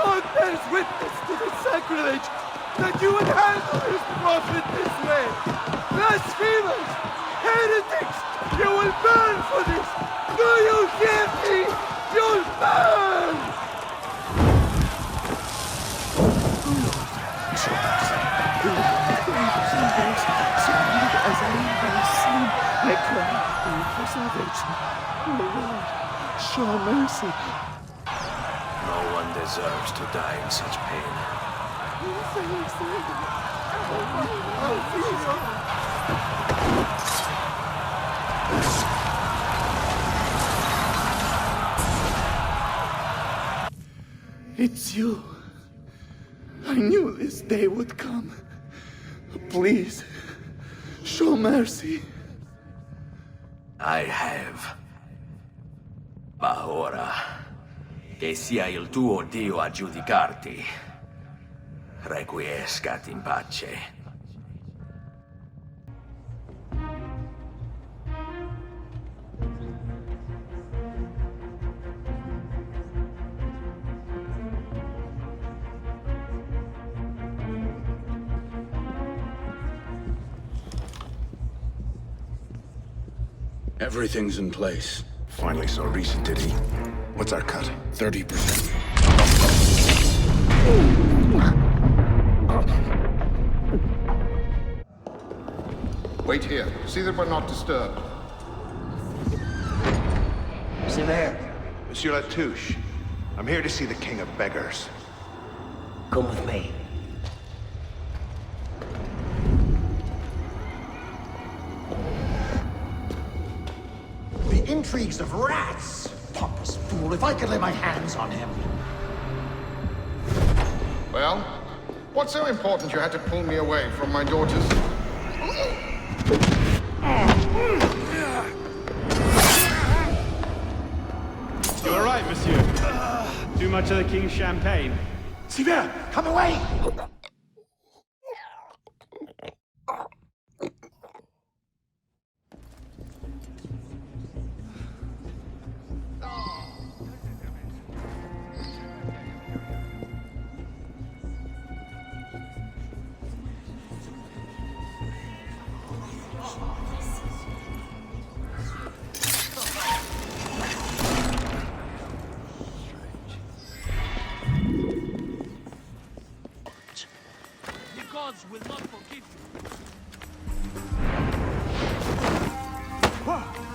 God bears witness to the sacrilege that you would handle this prophet this way! Blasphemers! Heretics! You will burn for this! Do you hear me? You'll burn! As I may sleep, I cry to you for salvation. Oh Lord, show mercy. No one deserves to die in such pain. It's you. I knew this day would come. Please, show mercy. I have. Ma ora, che sia il tuo Dio a giudicarti, requiescat in pace. Everything's in place. Finally saw recent, did he? What's our cut? 30%. Wait here. See that we're not disturbed. Sivert. Monsieur Latouche, I'm here to see the King of Beggars. Come with me. The intrigues of rats! Pompous fool, if I could lay my hands on him. Well, what's so important you had to pull me away from my daughters? You're all right, monsieur. Too much of the king's champagne. Sivert, come away! Will not forgive you.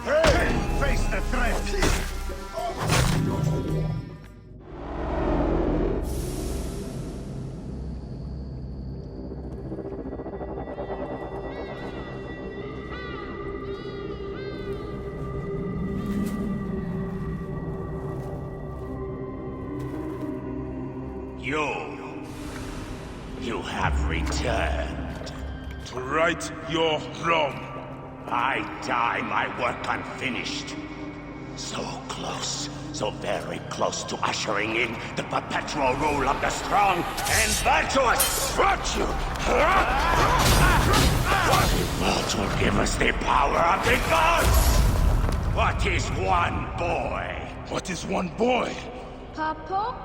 Hey! Face the threat! You have returned. To right your wrong. I die my work unfinished. So close, so very close to ushering in the perpetual rule of the strong and virtuous. Virtue! What will give us the power of the gods? What is one boy? What is one boy? Papa?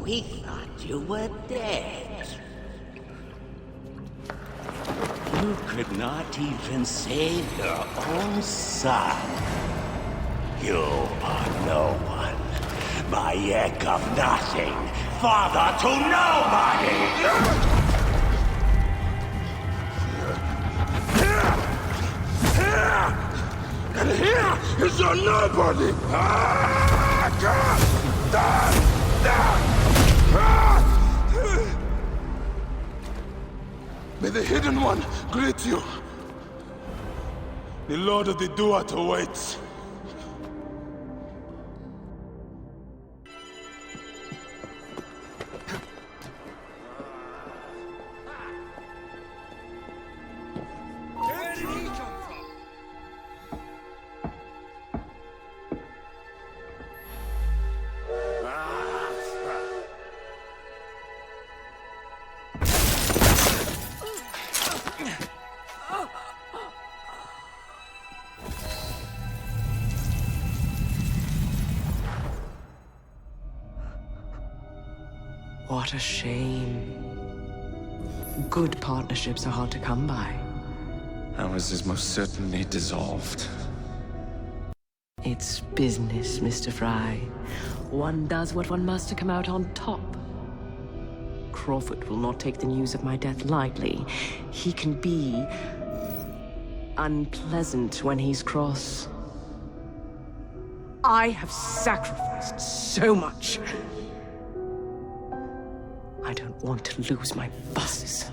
We thought you were dead. You could not even save your own son. You are no one. Maniac of nothing. Father to nobody! are nobody! May the Hidden One greet you. The Lord of the Duarte awaits. What a shame. Good partnerships are hard to come by. Ours is most certainly dissolved. It's business, Mr. Fry. One does what one must to come out on top. Crawford will not take the news of my death lightly. He can be unpleasant when he's cross. I have sacrificed so much. I don't want to lose my bosses.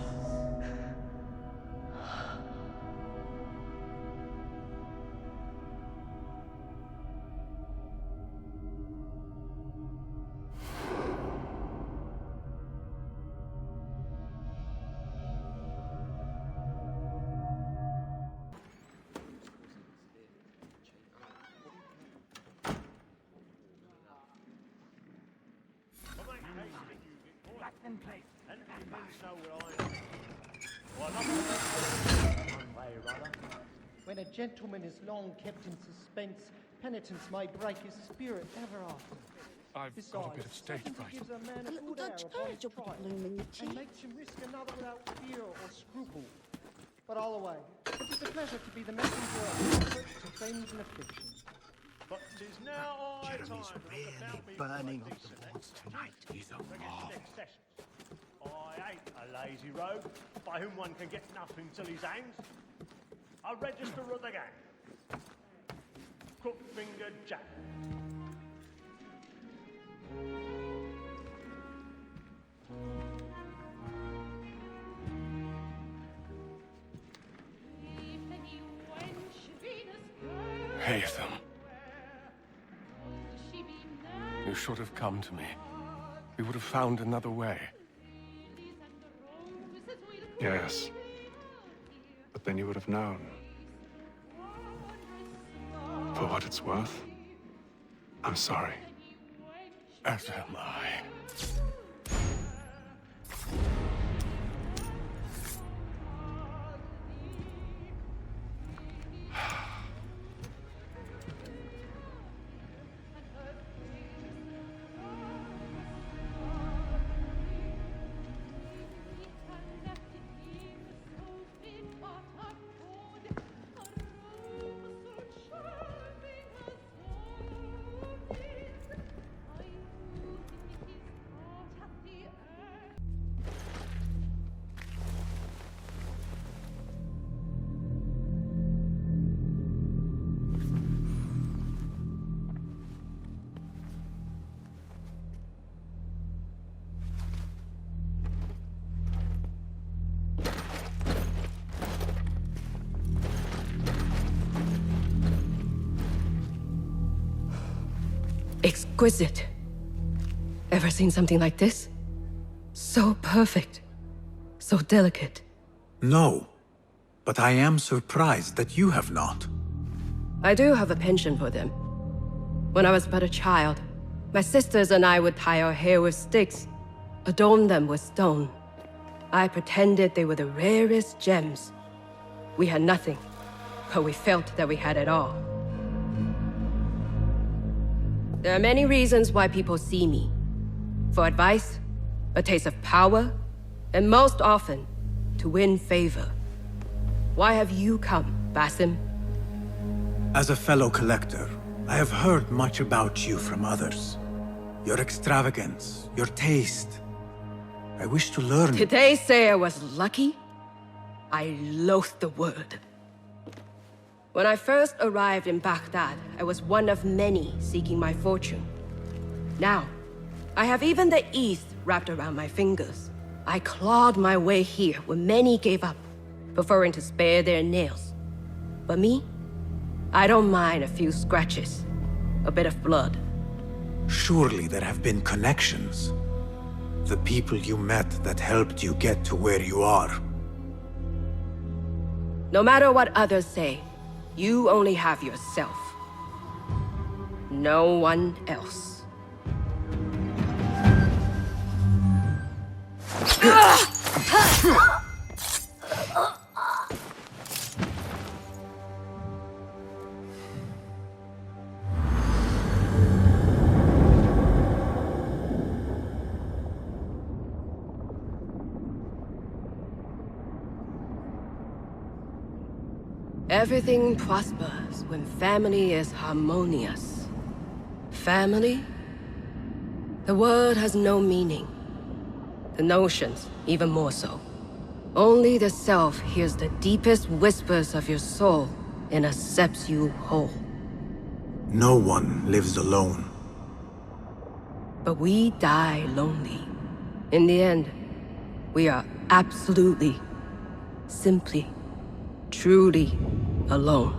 When a gentleman is long kept in suspense, penitence may break his spirit ever after. I've got a bit of stage fright. Gives a man a good air upon his trial, and makes him risk another without fear or scruple. But all away, it is a pleasure to be the messenger of comfort to friends and affliction. But 'tis now high time to really burning on the boards tonight. He's a mob. I ain't a lazy rogue, by whom one can get nothing till he's hanged. A register of the gang. Crook-fingered Jack. Haytham. You should have come to me. We would have found another way. Yes. But then you would have known. For what it's worth, I'm sorry. As am I. Exquisite. Ever seen something like this? So perfect. So delicate. No. But I am surprised that you have not. I do have a penchant for them. When I was but a child, my sisters and I would tie our hair with sticks, adorn them with stone. I pretended they were the rarest gems. We had nothing, but we felt that we had it all. There are many reasons why people see me. For advice, a taste of power, and most often, to win favor. Why have you come, Basim? As a fellow collector, I have heard much about you from others. Your extravagance, your taste. I wish to learn. Did they say I was lucky? I loathe the word. When I first arrived in Baghdad, I was one of many seeking my fortune. Now, I have even the East wrapped around my fingers. I clawed my way here when many gave up, preferring to spare their nails. But me? I don't mind a few scratches, a bit of blood. Surely there have been connections. The people you met that helped you get to where you are. No matter what others say, you only have yourself. No one else. Everything prospers when family is harmonious. Family? The word has no meaning. The notions, even more so. Only the self hears the deepest whispers of your soul and accepts you whole. No one lives alone. But we die lonely. In the end, we are absolutely, simply, truly alone.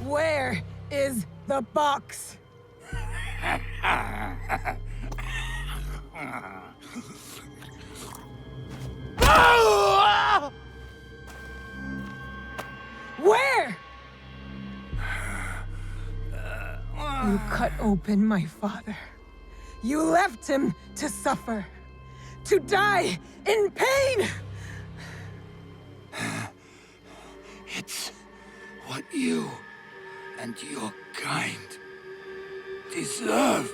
Where is the box? Where? You cut open my father. You left him to suffer, to die in pain. It's what you and your kind deserve.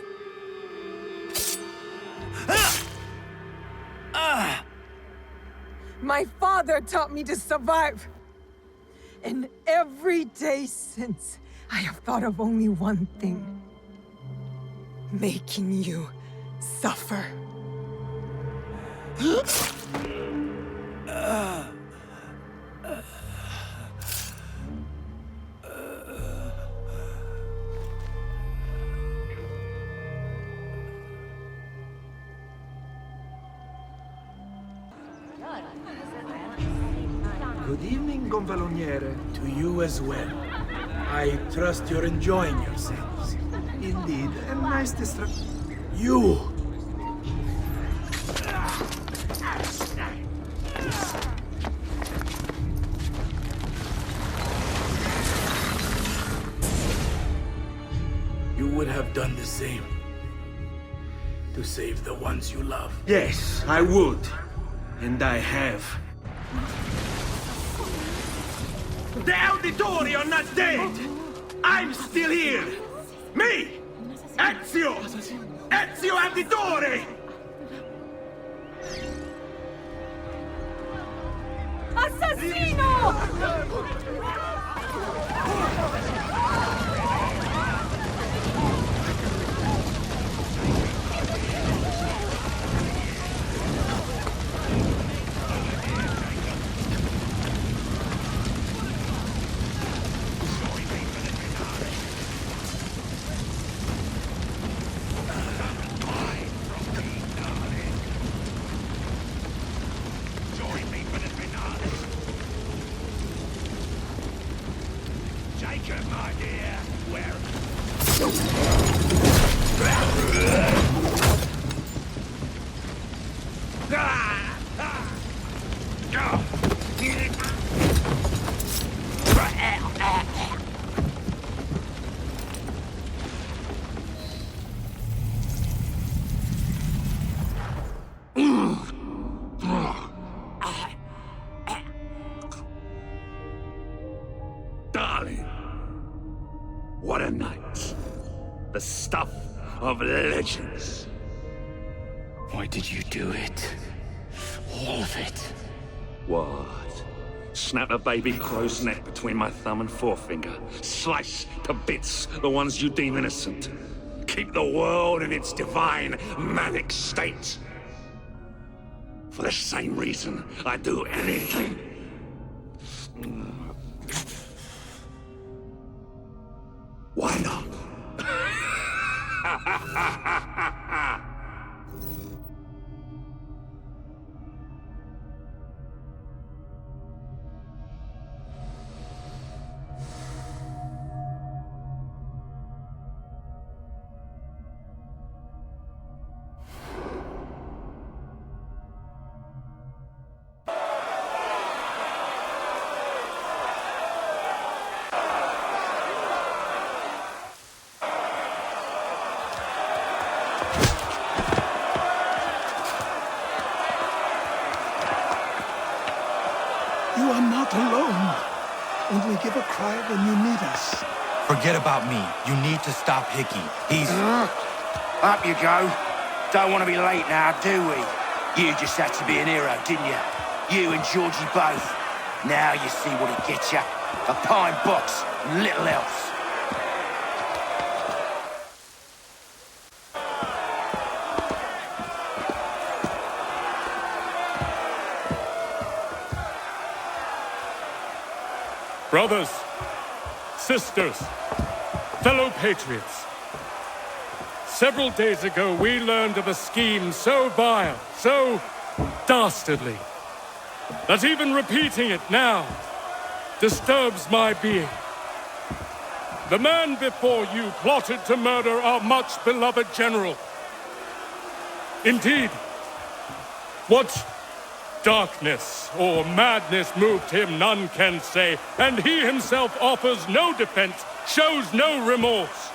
My father taught me to survive. And every day since, I have thought of only one thing. Making you suffer. Good evening, Gonfaloniere. To you as well. I trust you're enjoying yourselves. Indeed, a nice distraction. You! You would have done the same. To save the ones you love. Yes, I would. And I have. The Auditori are not dead! I'm still here! Me! Ezio! Ezio Auditore! Assassino! Darling, what a night. The stuff of legends. Why did you do it? All of it. What? Snap a baby crow's neck between my thumb and forefinger. Slice to bits the ones you deem innocent. Keep the world in its divine, manic state. For the same reason, I'd do anything. Why not? You are not alone. Only give a cry when you need us. Forget about me. You need to stop Hickey. He's... Up you go. Don't want to be late now, do we? You just had to be an hero, didn't you? You and Georgie both. Now you see what it gets you. A pine box, little else. Brothers, sisters, fellow patriots. Several days ago, we learned of a scheme so vile, so dastardly, that even repeating it now disturbs my being. The man before you plotted to murder our much-beloved general. Indeed, what darkness or madness moved him, none can say, and he himself offers no defense, shows no remorse.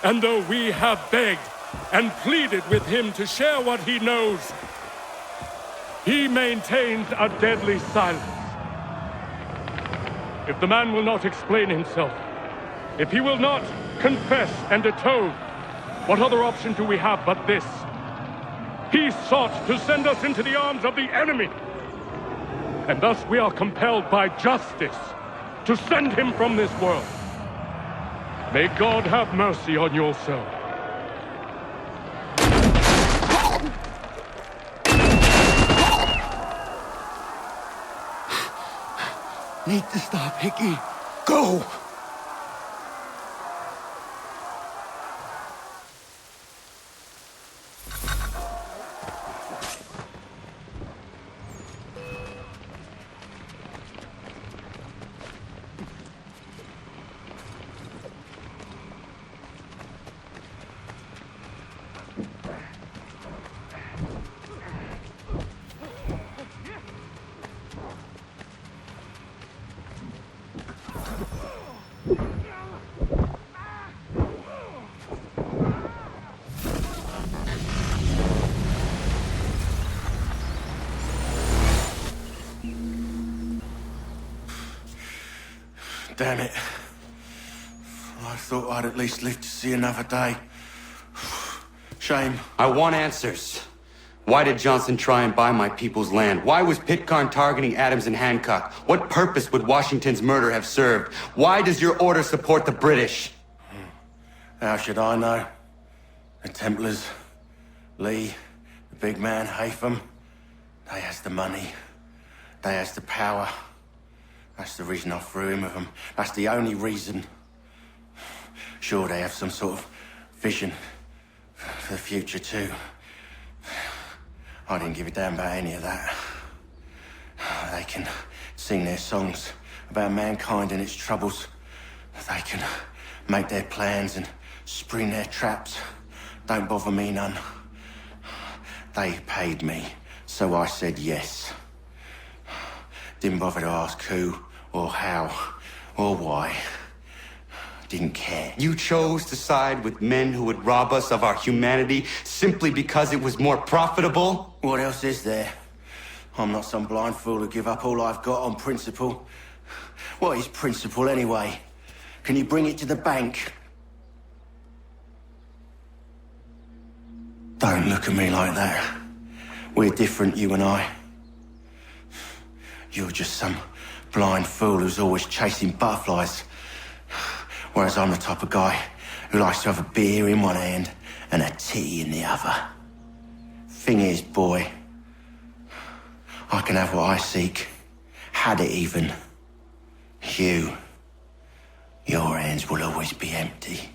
And though we have begged and pleaded with him to share what he knows, he maintains a deadly silence. If the man will not explain himself, if he will not confess and atone, what other option do we have but this? He sought to send us into the arms of the enemy. And thus we are compelled by justice to send him from this world. May God have mercy on your soul. Need to stop, Hickey. Go! Damn it. I thought I'd at least live to see another day. Shame. I want answers. Why did Johnson try and buy my people's land? Why was Pitcairn targeting Adams and Hancock? What purpose would Washington's murder have served? Why does your order support the British? How should I know? The Templars, Lee, the big man, Haytham, they has the money. They has the power. That's the reason I threw in with them. That's the only reason. Sure, they have some sort of vision for the future, too. I didn't give a damn about any of that. They can sing their songs about mankind and its troubles. They can make their plans and spring their traps. Don't bother me none. They paid me, so I said yes. Didn't bother to ask who, or how, or why. Didn't care. You chose to side with men who would rob us of our humanity simply because it was more profitable? What else is there? I'm not some blind fool to give up all I've got on principle. What is principle anyway? Can you bring it to the bank? Don't look at me like that. We're different, you and I. You're just some blind fool who's always chasing butterflies. Whereas I'm the type of guy who likes to have a beer in one hand and a tea in the other. Thing is, boy, I can have what I seek. Had it even. Your hands will always be empty.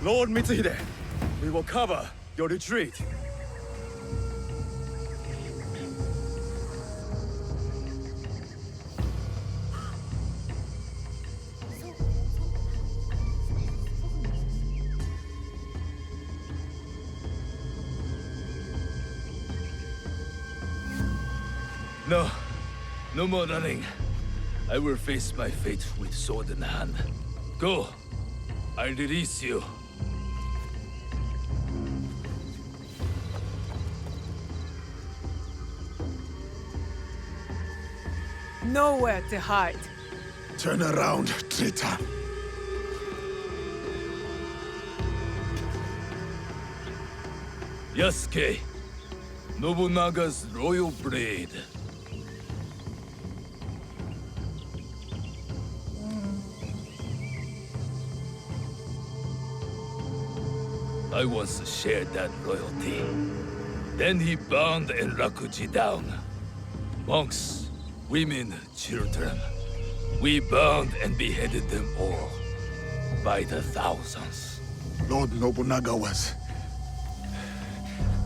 Lord Mitsuhide, we will cover your retreat. No more running. I will face my fate with sword in hand. Go. I'll release you. Nowhere to hide. Turn around, traitor. Yasuke, Nobunaga's royal blade. I once shared that royalty. Then he bound Enrakuji down. Monks, women, children. We bound and beheaded them all. By the thousands. Lord Nobunaga was...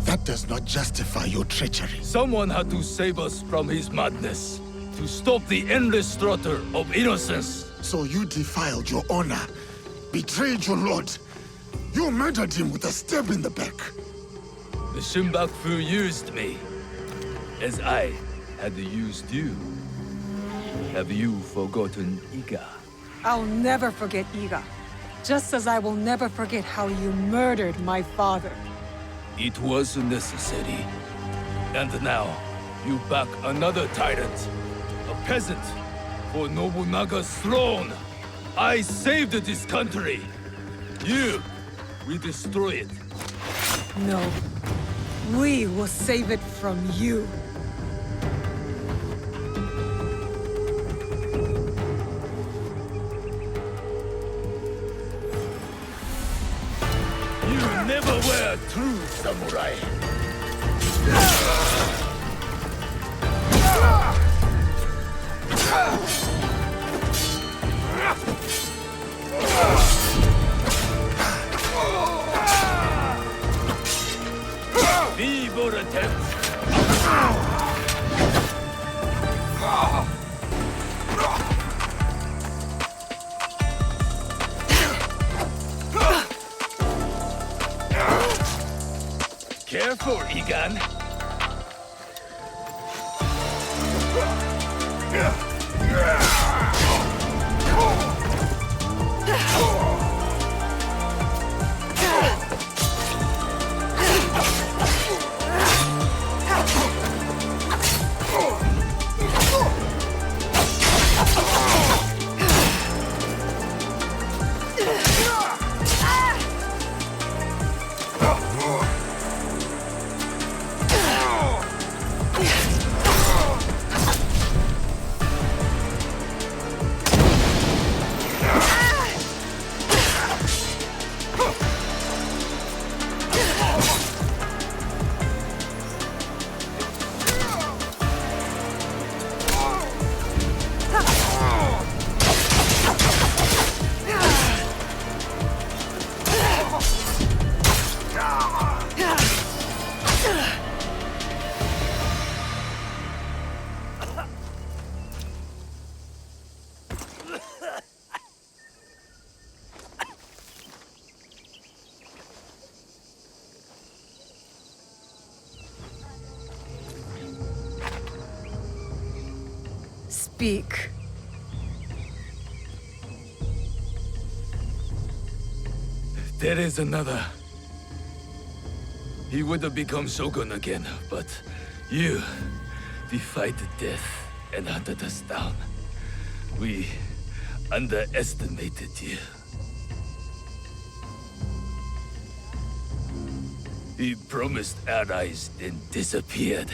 That does not justify your treachery. Someone had to save us from his madness. To stop the endless slaughter of innocents. So you defiled your honor, betrayed your lord. You murdered him with a stab in the back. The Shinbaku used me, as I had used you. Have you forgotten Iga? I'll never forget Iga. Just as I will never forget how you murdered my father. It was necessary. And now, you back another tyrant. A peasant. For Nobunaga's throne. I saved this country. You, we destroy it. No. We will save it from you. You never were a true samurai. Feeble attempts. Careful, Egan. Speak. There is another. He would have become Shogun again, but you defied death and hunted us down. We underestimated you. He promised allies, then disappeared.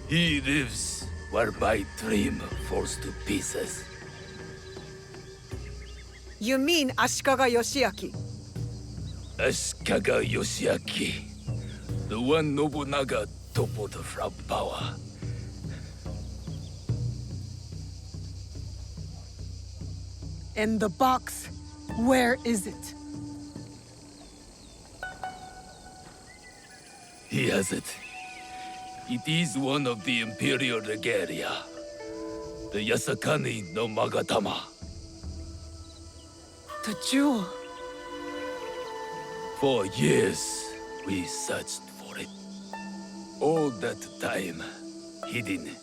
He lives while my dream falls to pieces. You mean Ashikaga Yoshiaki? Ashikaga Yoshiaki, the one Nobunaga toppled from power. And the box, where is it? He has it. It is one of the Imperial Regalia. The Yasakani no Magatama. The jewel. For years, we searched for it. All that time, hidden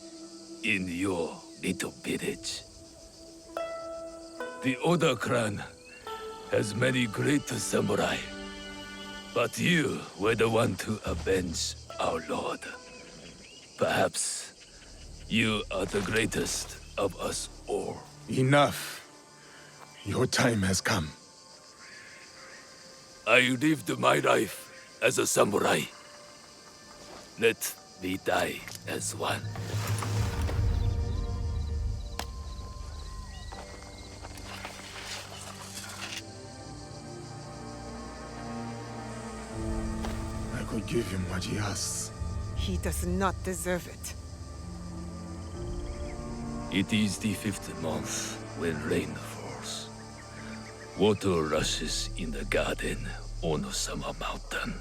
in your little village. The Oda clan has many great samurai. But you were the one to avenge our lord. Perhaps you are the greatest of us all. Enough. Your time has come. I lived my life as a samurai. Let me die as one. I could give him what he asks. He does not deserve it. It is the 5th month when rain falls. Water rushes in the garden on Summer Mountain.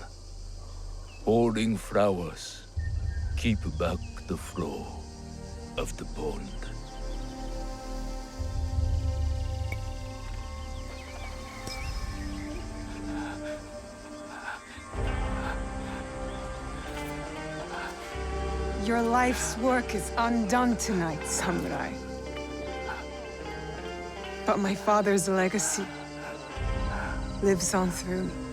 Pouring flowers keep back the flow of the pond. Your life's work is undone tonight, samurai. But my father's legacy lives on through me.